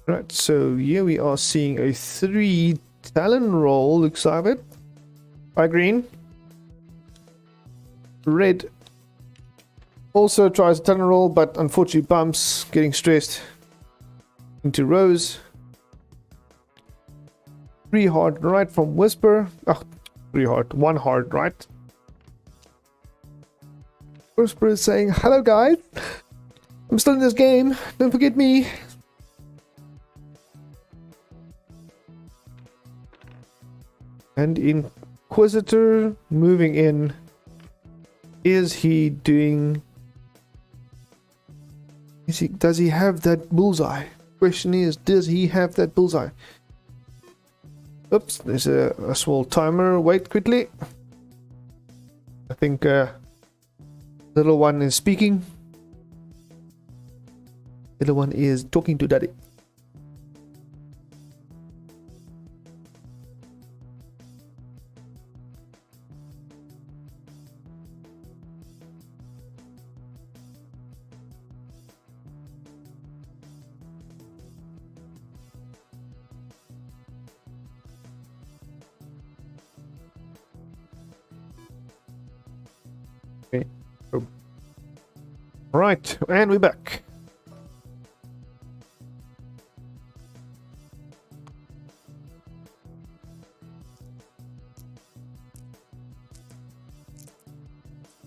Right, so here we are seeing a 3 Talon roll, looks like it. By green. Red also tries a Talon roll, but unfortunately bumps, getting stressed into Rose. 3 hard right from Whisper. 3 hard, 1 hard right. Whisper is saying, hello guys, I'm still in this game, don't forget me. And Inquisitor moving in. Is he doing... Does he have that bullseye? Question is, does he have that bullseye? Oops, there's a small timer. Wait quickly. I think little one is speaking. Little one is talking to daddy. Okay. Oh. Right, and we're back.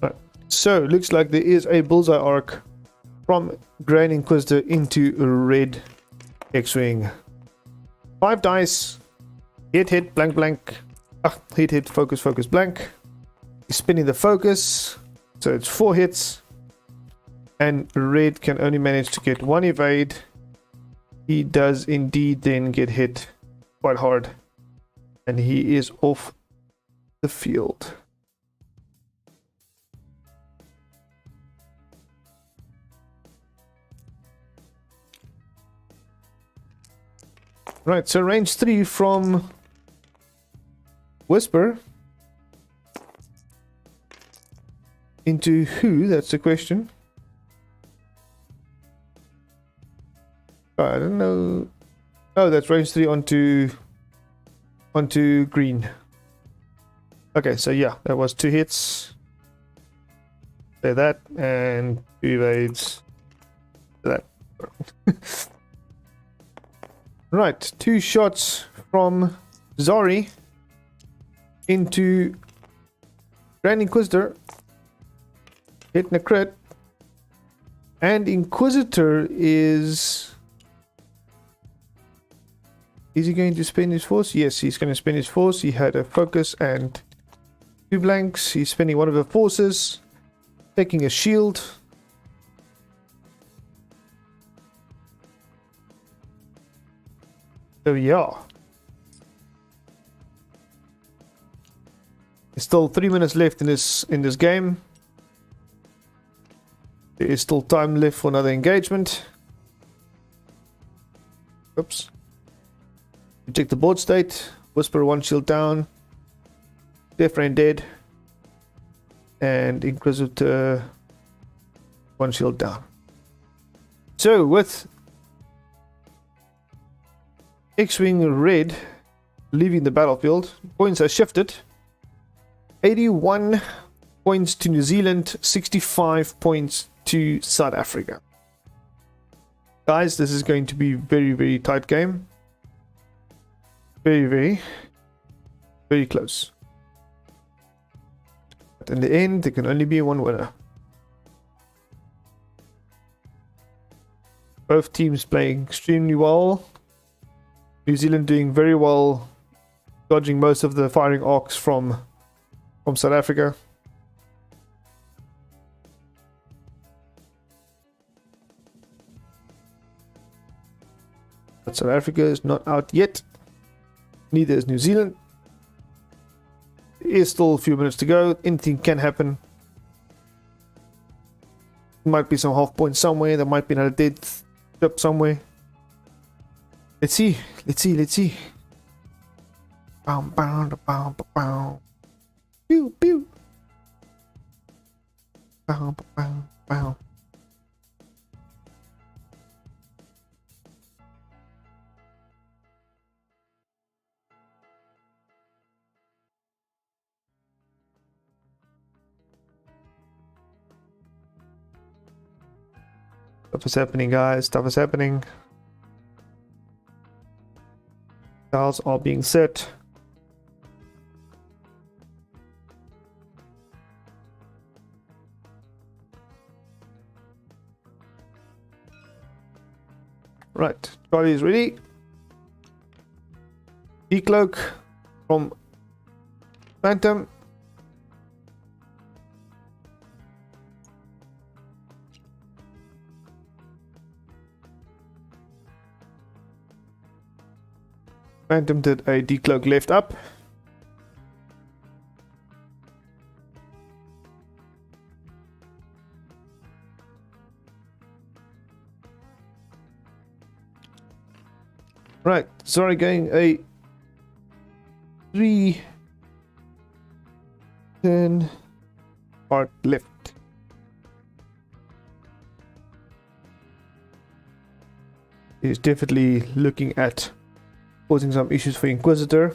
Right. So, looks like there is a bullseye arc from Grand Inquisitor into red X-Wing. 5 dice. Hit, blank, blank. Hit, focus, blank. He's spinning the focus. So it's 4 hits. And red can only manage to get 1 evade. He does indeed then get hit quite hard. And he is off the field. Right, so range 3 from Whisper. Into who? That's the question. I don't know. Oh, that's range 3 onto green. Okay, so yeah, that was 2 hits. Say that, and 2 evades. That. Right, 2 shots from Zori into Grand Inquisitor. Hitting a crit. And Inquisitor is... Is he going to spend his force? Yes, he's going to spend his force. He had a focus and 2 blanks. He's spending one of the forces. Taking a shield. So yeah. There's still 3 minutes left in this game. There is still time left for another engagement. Oops. You check the board state. Whisper 1 shield down. Death Rain dead. And Inquisitor 1 shield down. So with X-Wing red leaving the battlefield, points are shifted. 81 points to New Zealand, 65 points to South Africa. Guys, this is going to be very, very tight game. Very, very, very close. But in the end, there can only be one winner. Both teams playing extremely well. New Zealand doing very well, dodging most of the firing arcs from South Africa. But South Africa is not out yet. Neither is New Zealand. There is still a few minutes to go. Anything can happen. There might be some half points somewhere. There might be another dead ship somewhere. Let's see. Bow, bow, bow, bow. Pew, pew. Bow, bow, bow. Stuff is happening, guys. Stuff is happening. Tiles are being set. Right, Charlie is ready. Decloak from Phantom. Phantom did a decloak left up. Right, sorry, going a 3 turn part left. He's definitely looking at causing some issues for Inquisitor.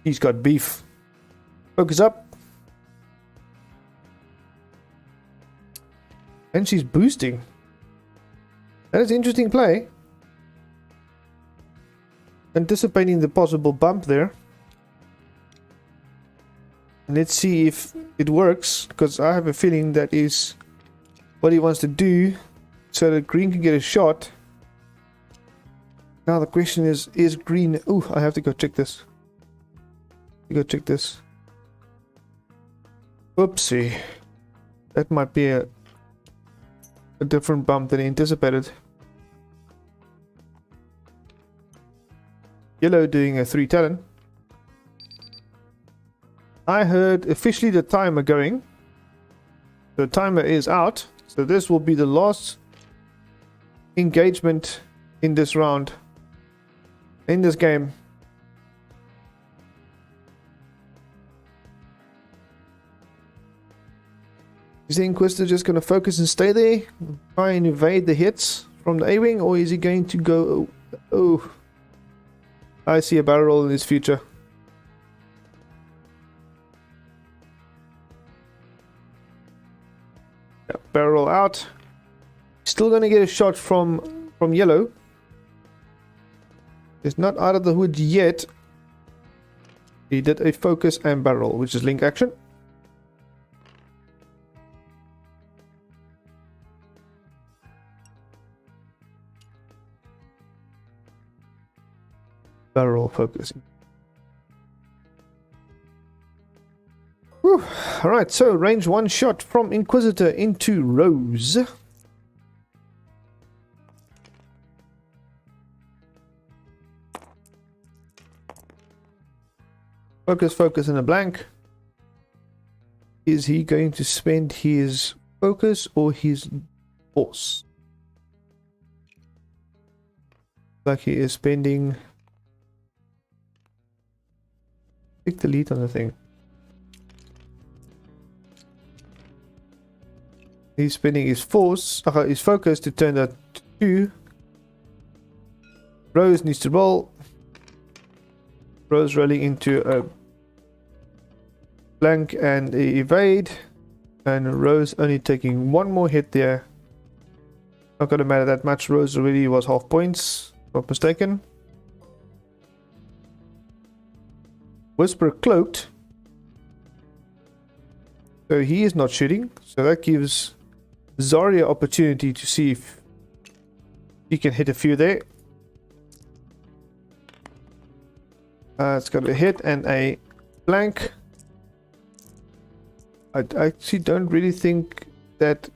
He's got beef. Focus up. And she's boosting. That is interesting play. Anticipating the possible bump there. Let's see if it works, because I have a feeling that is what he wants to do, so that green can get a shot. Now the question is green... Ooh, I have to go check this. Oopsie. That might be a different bump than anticipated. Yellow doing a 3 talon. I heard officially the timer going. The timer is out. So this will be the last engagement in this round. In this game. Is the Inquisitor just going to focus and stay there? Try and evade the hits from the A-Wing? Or is he going to go... Oh... I see a barrel roll in his future. Yeah, barrel roll out. Still going to get a shot from yellow. It's not out of the hood yet. He did a focus and barrel, which is link action. Barrel focusing. Alright, so range 1 shot from Inquisitor into Rose. Focus in a blank. Is he going to spend his focus or his force? Like he is spending... Pick the lead on the thing. He's spending his force, his focus to turn that to 2. Rose needs to roll. Rose rolling into a blank and a evade. And Rose only taking 1 more hit there. Not gonna matter that much. Rose already was half points, not mistaken. Whisper cloaked. So he is not shooting. So that gives Zarya opportunity to see if he can hit a few there. It's got a hit and a blank. I actually don't really think that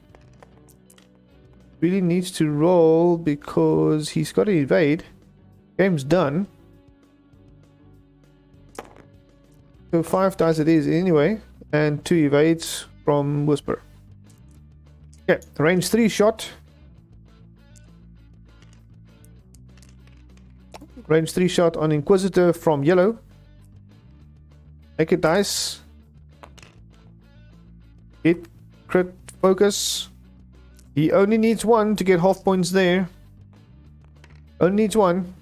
really needs to roll because he's got to evade. Game's done. So 5 dice it is anyway, and 2 evades from Whisper. Okay, range 3 shot. Range 3 shot on Inquisitor from yellow. Make a dice. Hit, crit, focus. He only needs 1 to get half points there. Only needs 1.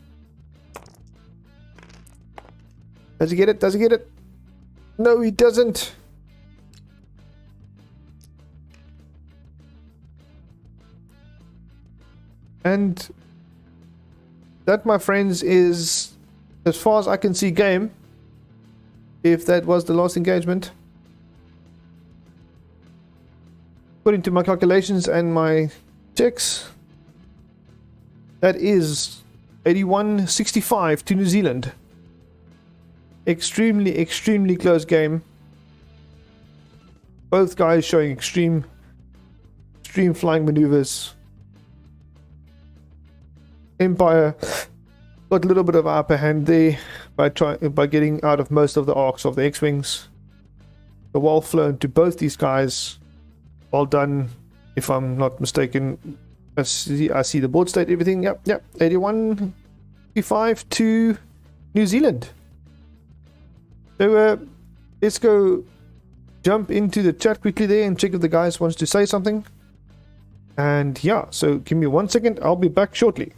Does he get it? Does he get it? No, he doesn't. And that, my friends, is, as far as I can see, game. If that was the last engagement. According to my calculations and my checks, that is 81-65 to New Zealand. Extremely close game. Both guys showing extreme flying maneuvers. Empire got a little bit of upper hand there by getting out of most of the arcs of the X-Wings. The wall flown to both these guys. Well done, if I'm not mistaken. I see the board state, everything. Yep. 81-65 to New Zealand. So let's go jump into the chat quickly there and check if the guys wants to say something. And yeah, so give me 1 second. I'll be back shortly.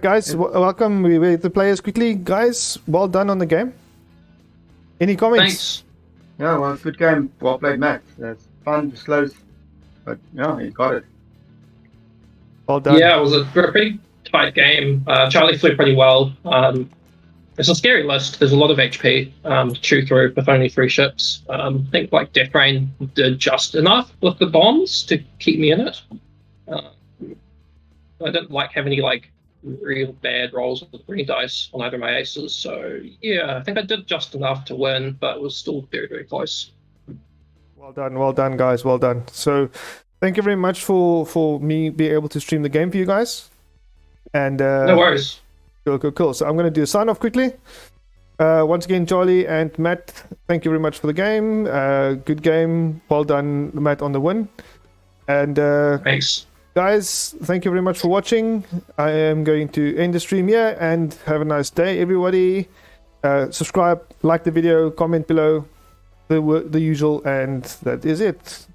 Guys, welcome. We wait the players quickly. Guys, well done on the game. Any comments? Thanks. Yeah, well, good game. Well played, Matt. It's fun, just close. But yeah, you got it. Well done. Yeah, it was a pretty tight game. Charlie flew pretty well. It's a scary list. There's a lot of HP to chew through with only 3 ships. I think like Death Rain did just enough with the bombs to keep me in it. I didn't like have any like real bad rolls with green dice on either of my aces. So yeah, I think I did just enough to win, but it was still very, very close. Well done, guys. Well done. So thank you very much for me being able to stream the game for you guys. And No worries. Cool. So I'm going to do a sign off quickly. Once again, Charlie and Matt, thank you very much for the game. Good game. Well done, Matt, on the win. And Thanks. guys, thank you very much for watching. I am going to end the stream here and have a nice day, everybody. Subscribe, like the video, comment below, the usual, and that is it.